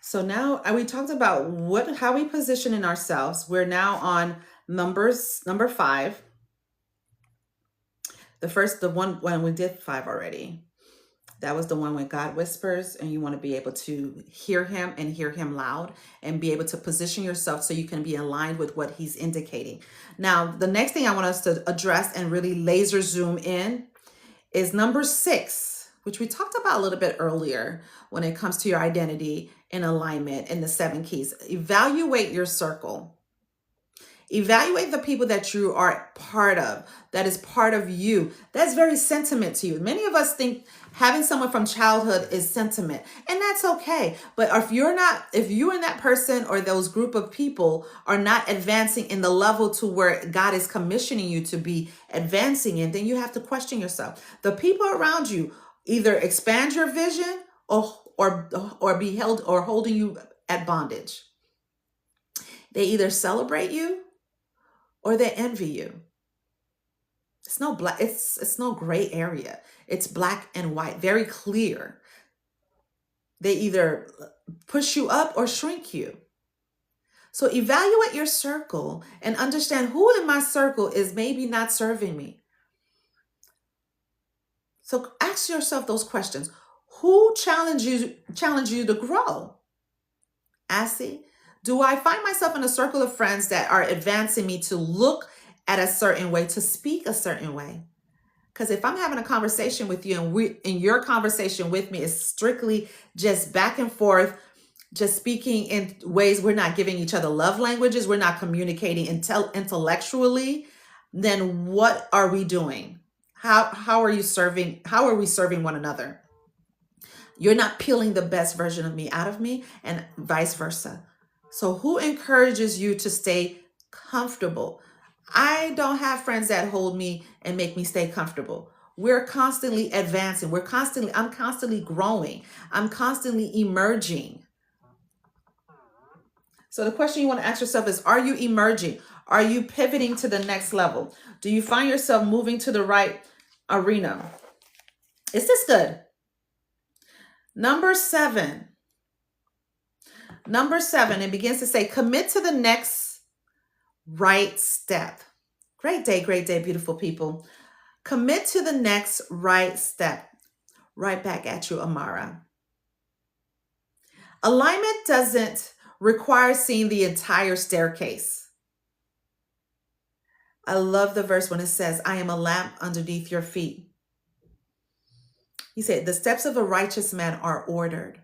So now we talked about how we position in ourselves. We're now on number 5. The one when we did 5 already. That was the one when God whispers, and you want to be able to hear him and hear him loud and be able to position yourself so you can be aligned with what he's indicating. Now, the next thing I want us to address and really laser zoom in is number 6, which we talked about a little bit earlier when it comes to your identity and alignment and the 7 keys. Evaluate your circle. Evaluate the people that you are part of, that is part of you. That's very sentiment to you. Many of us think having someone from childhood is sentiment, and that's okay. But if you and that person or those group of people are not advancing in the level to where God is commissioning you to be advancing in, then you have to question yourself. The people around you either expand your vision or be held or holding you at bondage. They either celebrate you or they envy you. It's no black, it's no gray area. It's black and white, very clear. They either push you up or shrink you. So evaluate your circle and understand who in my circle is maybe not serving me. So ask yourself those questions. Who challenge you to grow? Assy, do I find myself in a circle of friends that are advancing me to look at a certain way, to speak a certain way? Because if I'm having a conversation with you and your conversation with me is strictly just back and forth, just speaking in ways we're not giving each other love languages, we're not communicating intellectually, then what are we doing? How are you serving? How are we serving one another? You're not peeling the best version of me out of me, and vice versa. So who encourages you to stay comfortable? I don't have friends that hold me and make me stay comfortable. We're constantly advancing. I'm constantly growing. I'm constantly emerging. So the question you want to ask yourself is, are you emerging? Are you pivoting to the next level? Do you find yourself moving to the right arena? Is this good? Number 7, it begins to say, commit to the next right step. Great day, beautiful people. Commit to the next right step. Right back at you, Amara. Alignment doesn't require seeing the entire staircase. I love the verse when it says, I am a lamp underneath your feet. He said, the steps of a righteous man are ordered.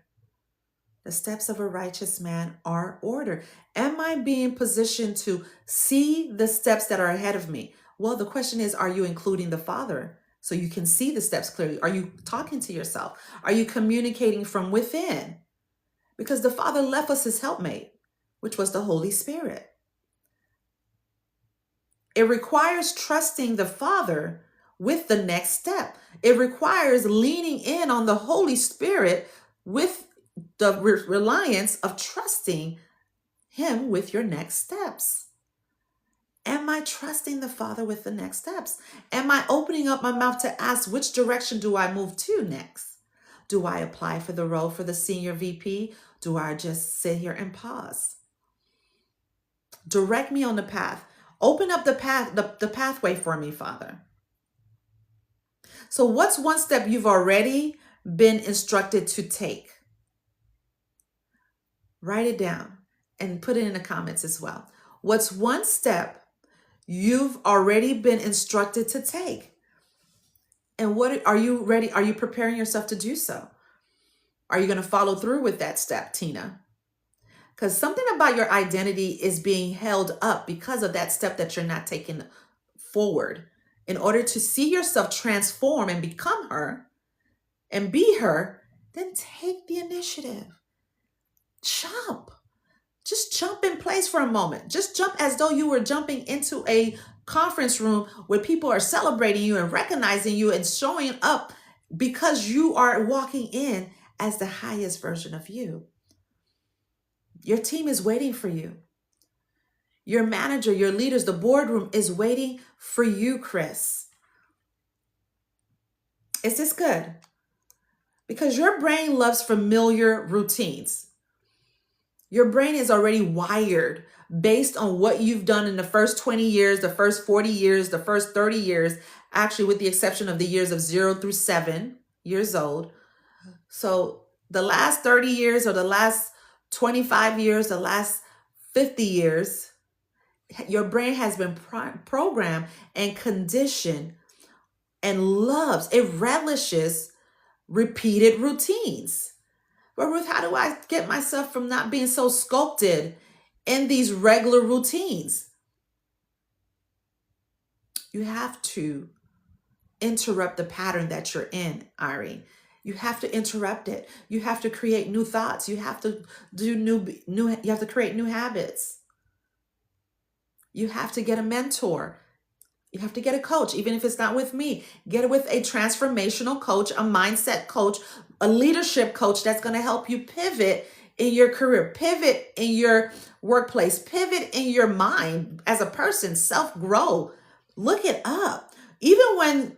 The steps of a righteous man are ordered. Am I being positioned to see the steps that are ahead of me? Well, the question is, are you including the Father so you can see the steps clearly? Are you talking to yourself? Are you communicating from within? Because the Father left us his helpmate, which was the Holy Spirit. It requires trusting the Father with the next step. It requires leaning in on the Holy Spirit with the reliance of trusting him with your next steps. Am I trusting the Father with the next steps? Am I opening up my mouth to ask, which direction do I move to next? Do I apply for the role for the senior VP? Do I just sit here and pause? Direct me on the path. Open up the pathway for me, Father. So what's one step you've already been instructed to take? Write it down and put it in the comments as well. What's one step you've already been instructed to take? And what are you ready? Are you preparing yourself to do so? Are you going to follow through with that step, Tina? Because something about your identity is being held up because of that step that you're not taking forward. In order to see yourself transform and become her, and be her, then take the initiative. Jump. Just jump in place for a moment. Just jump as though you were jumping into a conference room where people are celebrating you and recognizing you and showing up because you are walking in as the highest version of you. Your team is waiting for you. Your manager, your leaders, the boardroom is waiting for you, Chris. Is this good? Because your brain loves familiar routines. Your brain is already wired based on what you've done in the first 20 years, the first 40 years, the first 30 years, actually, with the exception of the years of 0 through 7 years old. So the last 30 years or the last 25 years, the last 50 years, your brain has been programmed and conditioned and loves, it relishes repeated routines. But Ruth, how do I get myself from not being so sculpted in these regular routines? You have to interrupt the pattern that you're in, Ari. You have to interrupt it. You have to create new thoughts. You have to do new you have to create new habits. You have to get a mentor. You have to get a coach, even if it's not with me. Get it with a transformational coach, a mindset coach, a leadership coach that's going to help you pivot in your career, pivot in your workplace, pivot in your mind as a person, self-grow. Look it up. Even when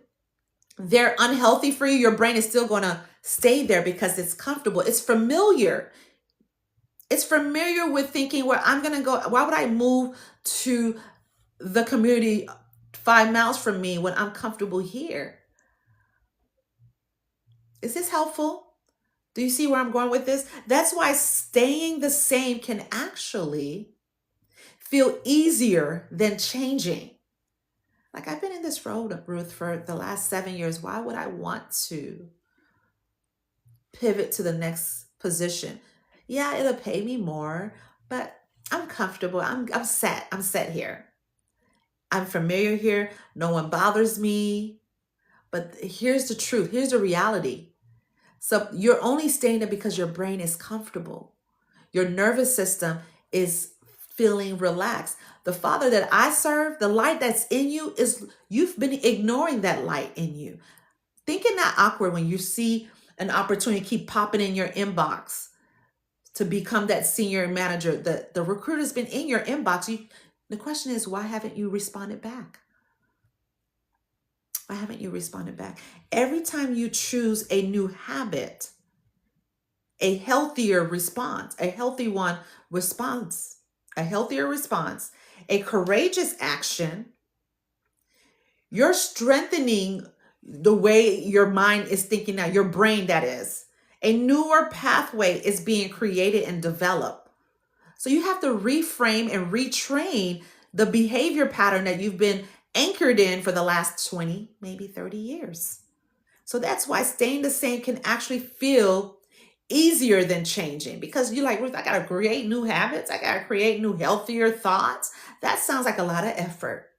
they're unhealthy for you, your brain is still going to stay there because it's comfortable. It's familiar. It's familiar with thinking, where I'm going to go. Why would I move to the community 5 miles from me when I'm comfortable here? Is this helpful? Do you see where I'm going with this? That's why staying the same can actually feel easier than changing. Like, I've been in this road, Ruth, for the last 7 years. Why would I want to pivot to the next position? Yeah, it'll pay me more, but I'm comfortable. I'm set. I'm set here. I'm familiar here. No one bothers me. But here's the truth. Here's the reality. So you're only staying there because your brain is comfortable. Your nervous system is feeling relaxed. The Father that I serve, the light that's in you, is you've been ignoring that light in you. Thinking that awkward when you see an opportunity keep popping in your inbox to become that senior manager. The recruiter's been in your inbox. The question is, why haven't you responded back? Why haven't you responded back? Every time you choose a new habit, a healthier response, a healthy one response, a healthier response, a courageous action, you're strengthening the way your mind is thinking now, your brain, that is. A newer pathway is being created and developed. So you have to reframe and retrain the behavior pattern that you've been anchored in for the last 20, maybe 30 years. So that's why staying the same can actually feel easier than changing, because you're like, Ruth, I got to create new habits. I got to create new, healthier thoughts. That sounds like a lot of effort.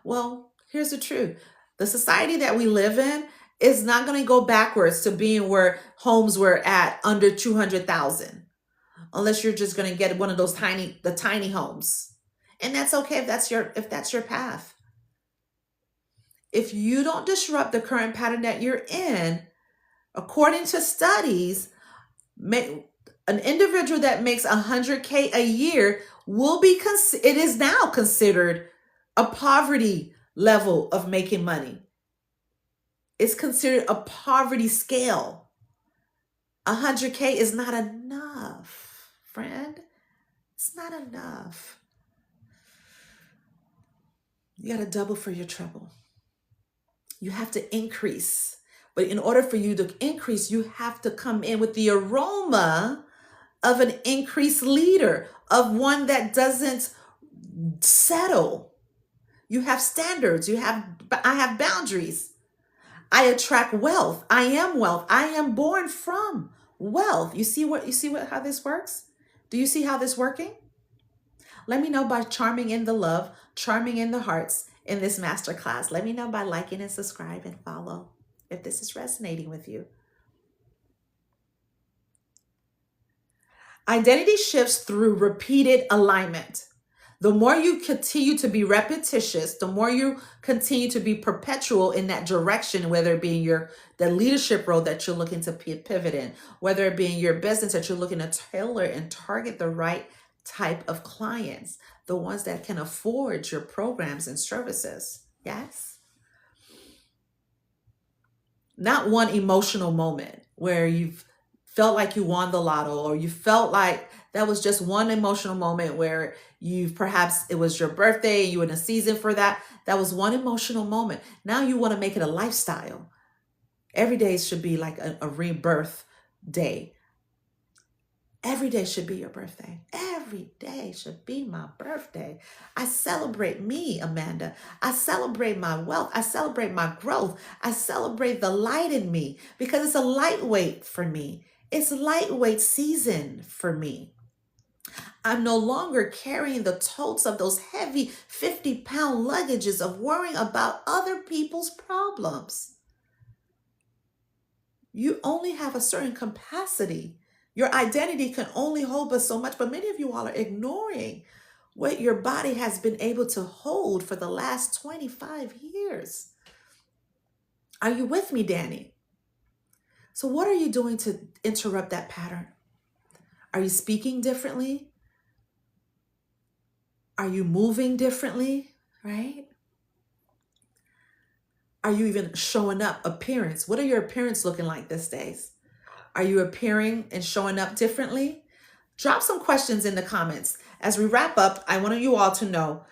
Well, here's the truth. The society that we live in is not going to go backwards to being where homes were at under 200,000, unless you're just going to get one of those tiny homes. And that's okay if that's your path. If you don't disrupt the current pattern that you're in, according to studies, an individual that makes 100K a year it is now considered a poverty level of making money. It's considered a poverty scale. 100K is not enough, friend. It's not enough. You got to double for your trouble. You have to increase. But in order for you to increase, you have to come in with the aroma of an increased leader, of one that doesn't settle. You have standards. I have boundaries. I attract wealth. I am wealth. I am born from wealth. You see how this works? Do you see how this working? Let me know by charming in the love, charming in the hearts in this masterclass. Let me know by liking and subscribe and follow. if this is resonating with you. Identity shifts through repeated alignment. The more you continue to be repetitious, the more you continue to be perpetual in that direction, whether it be the leadership role that you're looking to pivot in, whether it be in your business that you're looking to tailor and target the right type of clients, the ones that can afford your programs and services. Yes. Not one emotional moment where you've felt like you won the lotto, or you felt like that was just one emotional moment where perhaps it was your birthday and you were in a season for that. That was one emotional moment. Now you want to make it a lifestyle. Every day should be like a rebirth day. Every day should be your birthday. Every day should be my birthday. I celebrate me, Amanda. I celebrate my wealth. I celebrate my growth. I celebrate the light in me because it's a lightweight for me. It's lightweight season for me. I'm no longer carrying the totes of those heavy 50-pound luggages of worrying about other people's problems. You only have a certain capacity. Your identity can only hold but so much, but many of you all are ignoring what your body has been able to hold for the last 25 years. Are you with me, Danny? So what are you doing to interrupt that pattern? Are you speaking differently? Are you moving differently, right? Are you even showing up? Appearance. What are your appearance looking like these days? Are you appearing and showing up differently? Drop some questions in the comments. As we wrap up, I want you all to know,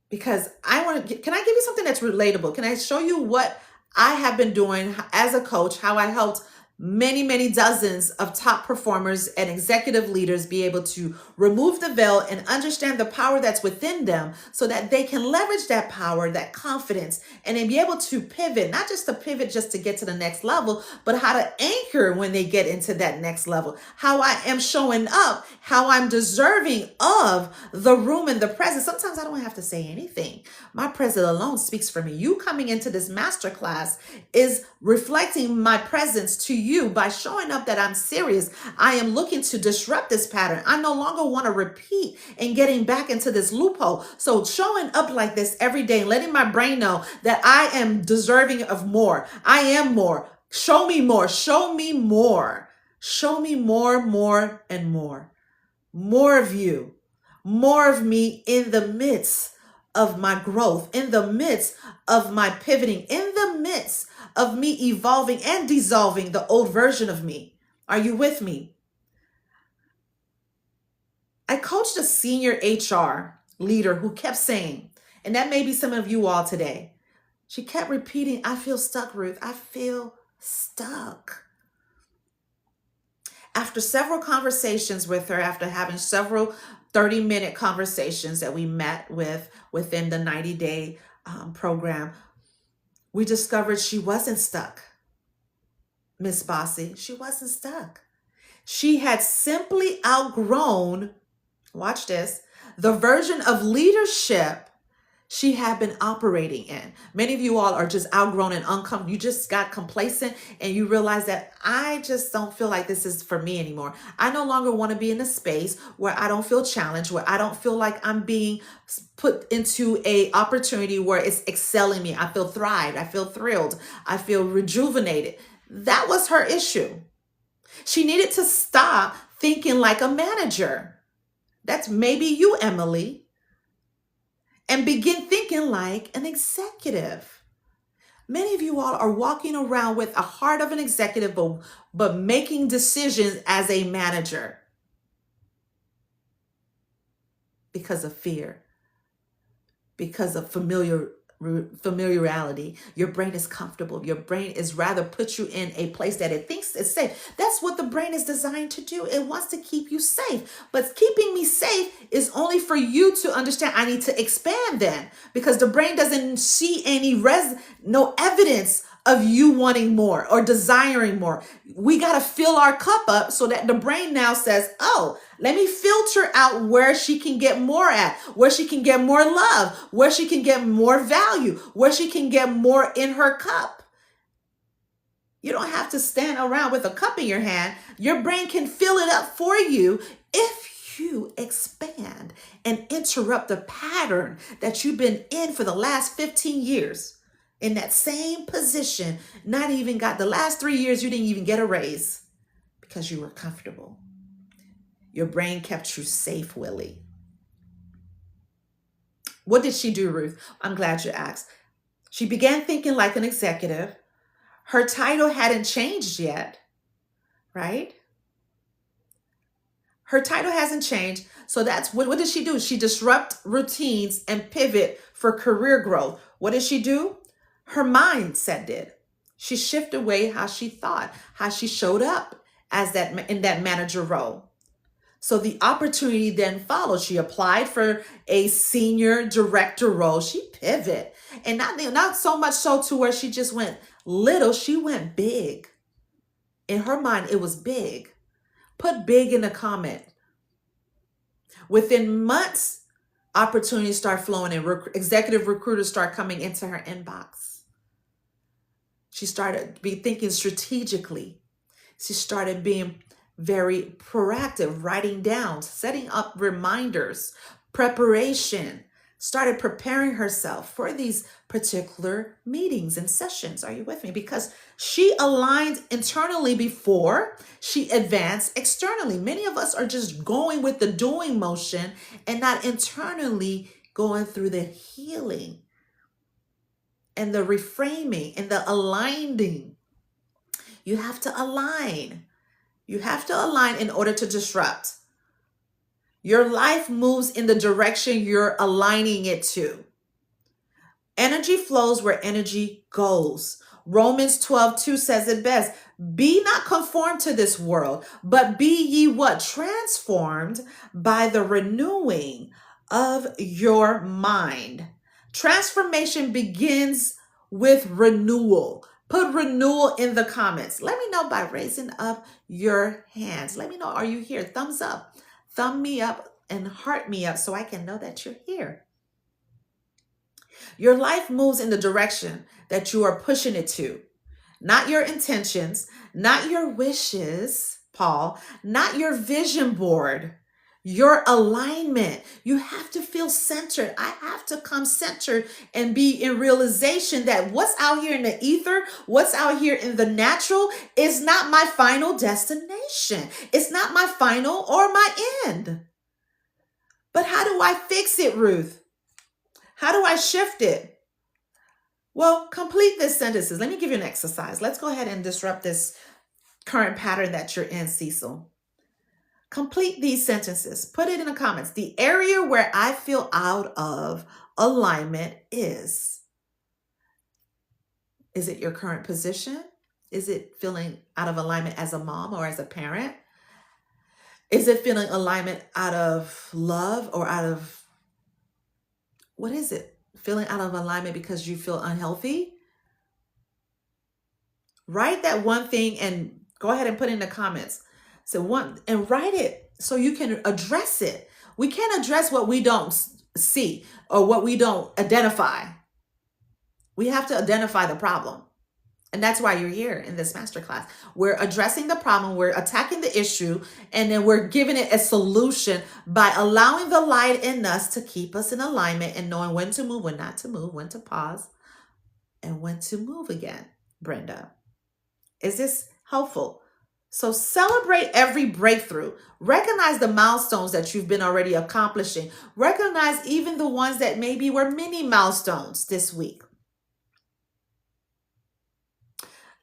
because can I give you something that's relatable? Can I show you what I have been doing as a coach, how I helped many, many dozens of top performers and executive leaders be able to remove the veil and understand the power that's within them so that they can leverage that power, that confidence, and then be able to pivot, not just to pivot just to get to the next level, but how to anchor when they get into that next level, how I am showing up, how I'm deserving of the room and the presence. Sometimes I don't have to say anything. My presence alone speaks for me. You coming into this masterclass is reflecting my presence to you by showing up that I'm serious. I am looking to disrupt this pattern. I no longer want to repeat and getting back into this loophole. So showing up like this every day, letting my brain know that I am deserving of more. I am more. Show me more. Show me more. Show me more, more, and more. More of you. More of me in the midst of my growth, in the midst of my pivoting, in the midst of me evolving and dissolving the old version of me. Are you with me? I coached a senior HR leader who kept saying, and that may be some of you all today, she kept repeating, I feel stuck, Ruth. I feel stuck. After several conversations with her, after having several 30-minute conversations that we met within the 90-day program, we discovered she wasn't stuck. Miss Bossy, she wasn't stuck. She had simply outgrown, watch this, the version of leadership she had been operating in. Many of you all are just outgrown and uncomfortable. You just got complacent and you realize that I just don't feel like this is for me anymore. I no longer want to be in a space where I don't feel challenged, where I don't feel like I'm being put into a opportunity where it's excelling me. I feel thrived. I feel thrilled. I feel rejuvenated. That was her issue. She needed to stop thinking like a manager. That's maybe you, Emily. And begin thinking like an executive. Many of you all are walking around with a heart of an executive, but making decisions as a manager because of fear, because of familiarity. Your brain is comfortable. Your brain is rather put you in a place that it thinks is safe. That's what the brain is designed to do. It wants to keep you safe. But keeping me safe is only for you to understand I need to expand then, because the brain doesn't see no evidence of you wanting more or desiring more. We got to fill our cup up so that the brain now says, oh, let me filter out where she can get more at, where she can get more love, where she can get more value, where she can get more in her cup. You don't have to stand around with a cup in your hand. Your brain can fill it up for you if you expand and interrupt the pattern that you've been in for the last 15 years in that same position. Not even got the last 3 years, you didn't even get a raise because you were comfortable. Your brain kept you safe, Willie. What did she do, Ruth? I'm glad you asked. She began thinking like an executive. Her title hadn't changed yet, right? Her title hasn't changed. So that's what did she do? She disrupt routines and pivot for career growth. What did she do? Her mindset did. She shifted away how she thought, how she showed up as that in that manager role. So the opportunity then followed. She applied for a senior director role. She pivoted. And not so much so to where she just went little, she went big. In her mind, it was big. Put big in the comment. Within months, opportunities start flowing and executive recruiters start coming into her inbox. She started be thinking strategically. She started being very proactive, writing down, setting up reminders, preparation, started preparing herself for these particular meetings and sessions. Are you with me? Because she aligned internally before she advanced externally. Many of us are just going with the doing motion and not internally going through the healing and the reframing and the aligning. You have to align. You have to align in order to disrupt. Your life moves in the direction you're aligning it to. Energy flows where energy goes. Romans 12:2 says it best. Be not conformed to this world, but be ye what? Transformed by the renewing of your mind. Transformation begins with renewal. Put renewal in the comments. Let me know by raising up your hands. Let me know, are you here? Thumbs up, thumb me up, and heart me up so I can know that you're here. Your life moves in the direction that you are pushing it to. Not your intentions, not your wishes, Paul, not your vision board, your alignment. You have to feel centered. I have to come centered and be in realization that what's out here in the ether, what's out here in the natural is not my final destination. It's not my final or my end. But how do I fix it, Ruth? How do I shift it? Well, complete this sentences. Let me give you an exercise. Let's go ahead and disrupt this current pattern that you're in, Cecil. Complete these sentences. Put it in the comments. The area where I feel out of alignment is it your current position? Is it feeling out of alignment as a mom or as a parent? Is it feeling alignment out of love or out of, what is it? Feeling out of alignment because you feel unhealthy? Write that one thing and go ahead and put it in the comments. So one, and write it so you can address it. We can't address what we don't see or what we don't identify. We have to identify the problem. And that's why you're here in this masterclass. We're addressing the problem, we're attacking the issue, and then we're giving it a solution by allowing the light in us to keep us in alignment and knowing when to move, when not to move, when to pause, and when to move again. Brenda, is this helpful? So celebrate every breakthrough. Recognize the milestones that you've been already accomplishing. Recognize even the ones that maybe were mini milestones this week.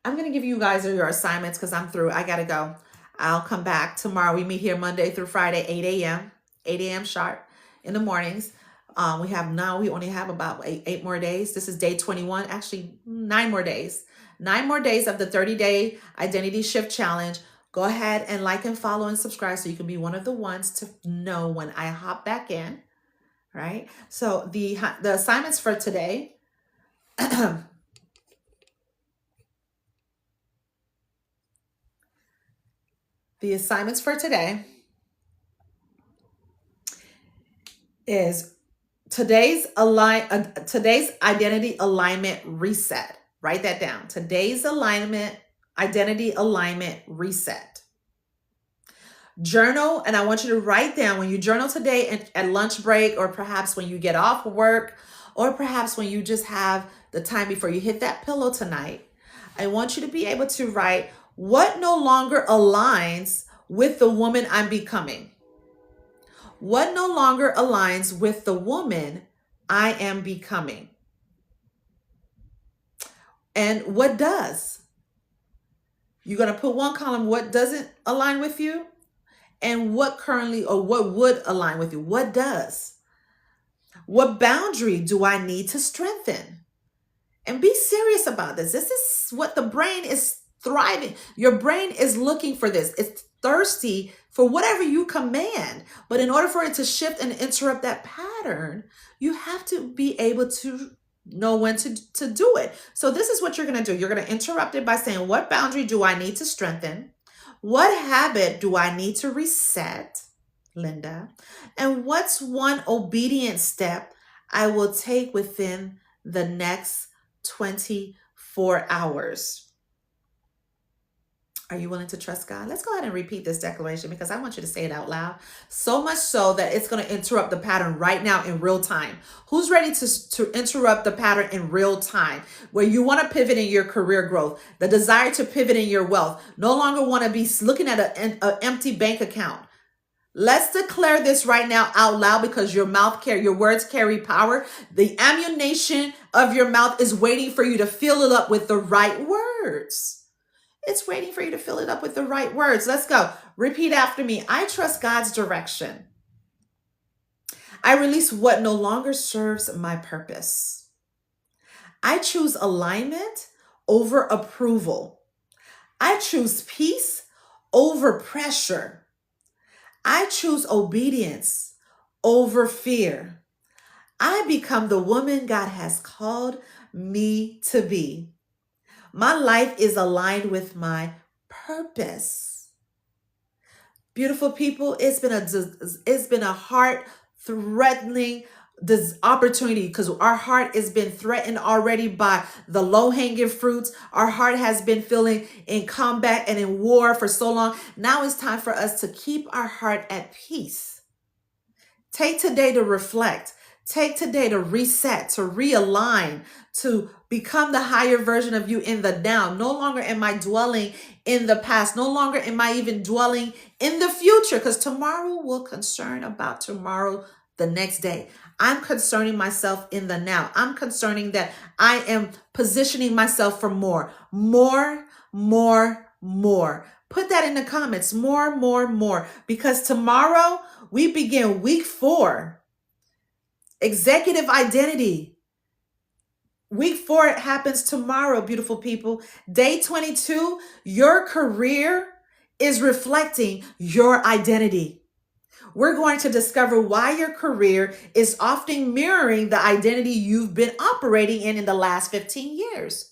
I'm going to give you guys your assignments because I'm through. I got to go. I'll come back tomorrow. We meet here Monday through Friday, 8 a.m. sharp in the mornings. We only have about eight more days. This is day 21, actually 9 more days. 9 more days of the 30-day identity shift challenge. Go ahead and like and follow and subscribe so you can be one of the ones to know when I hop back in, right? So the assignments for today, the assignments for today is today's identity alignment reset. Write that down. Today's alignment identity alignment reset. Journal, and I want you to write down when you journal today at lunch break, or perhaps when you get off work, or perhaps when you just have the time before you hit that pillow tonight. I want you to be able to write what no longer aligns with the woman I'm becoming. What no longer aligns with the woman I am becoming? And what does? You're going to put one column, what doesn't align with you, and what currently or what would align with you. What does? What boundary do I need to strengthen? And be serious about this. This is what the brain is thriving. Your brain is looking for this. It's thirsty for whatever you command. But in order for it to shift and interrupt that pattern, you have to be able to know when to do it. So this is what you're going to do. You're going to interrupt it by saying, what boundary do I need to strengthen? What habit do I need to reset, Linda? And what's one obedient step I will take within the next 24 hours? Are you willing to trust God? Let's go ahead and repeat this declaration because I want you to say it out loud. So much so that it's going to interrupt the pattern right now in real time. Who's ready to interrupt the pattern in real time? Where you want to pivot in your career growth, the desire to pivot in your wealth, no longer want to be looking at an empty bank account. Let's declare this right now out loud because your words carry power. The ammunition of your mouth is waiting for you to fill it up with the right words. It's waiting for you to fill it up with the right words. Let's go. Repeat after me. I trust God's direction. I release what no longer serves my purpose. I choose alignment over approval. I choose peace over pressure. I choose obedience over fear. I become the woman God has called me to be. My life is aligned with my purpose. Beautiful people, it's been a heart-threatening opportunity because our heart has been threatened already by the low-hanging fruits. Our heart has been feeling in combat and in war for so long. Now it's time for us to keep our heart at peace. Take today to reflect. Take today to reset, to realign, to become the higher version of you in the now. No longer am I dwelling in the past. No longer am I even dwelling in the future because tomorrow will concern about tomorrow the next day. I'm concerning myself in the now. I'm concerning that I am positioning myself for more. Put that in the comments. More. Because tomorrow we begin week 4. Executive identity. Week 4, it happens tomorrow, beautiful people. Day 22, your career is reflecting your identity. We're going to discover why your career is often mirroring the identity you've been operating in the last 15 years.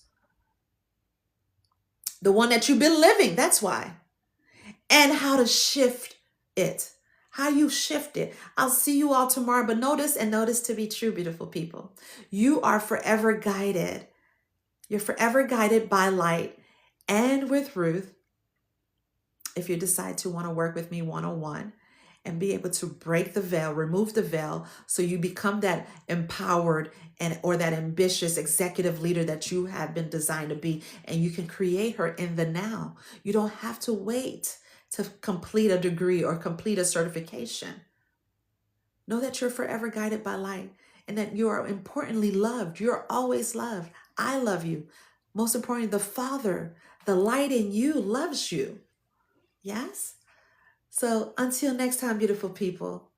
The one that you've been living, that's why. And how to shift it. How you shift it. I'll see you all tomorrow, but notice to be true, beautiful people. You are forever guided. You're forever guided by light. And with Ruth, if you decide to want to work with me one-on-one and be able to break the veil, remove the veil, so you become that empowered or that ambitious executive leader that you have been designed to be, and you can create her in the now. You don't have to wait to complete a degree or complete a certification. Know that you're forever guided by light and that you are importantly loved. You're always loved. I love you. Most importantly, the Father, the light in you loves you. Yes? So until next time, beautiful people,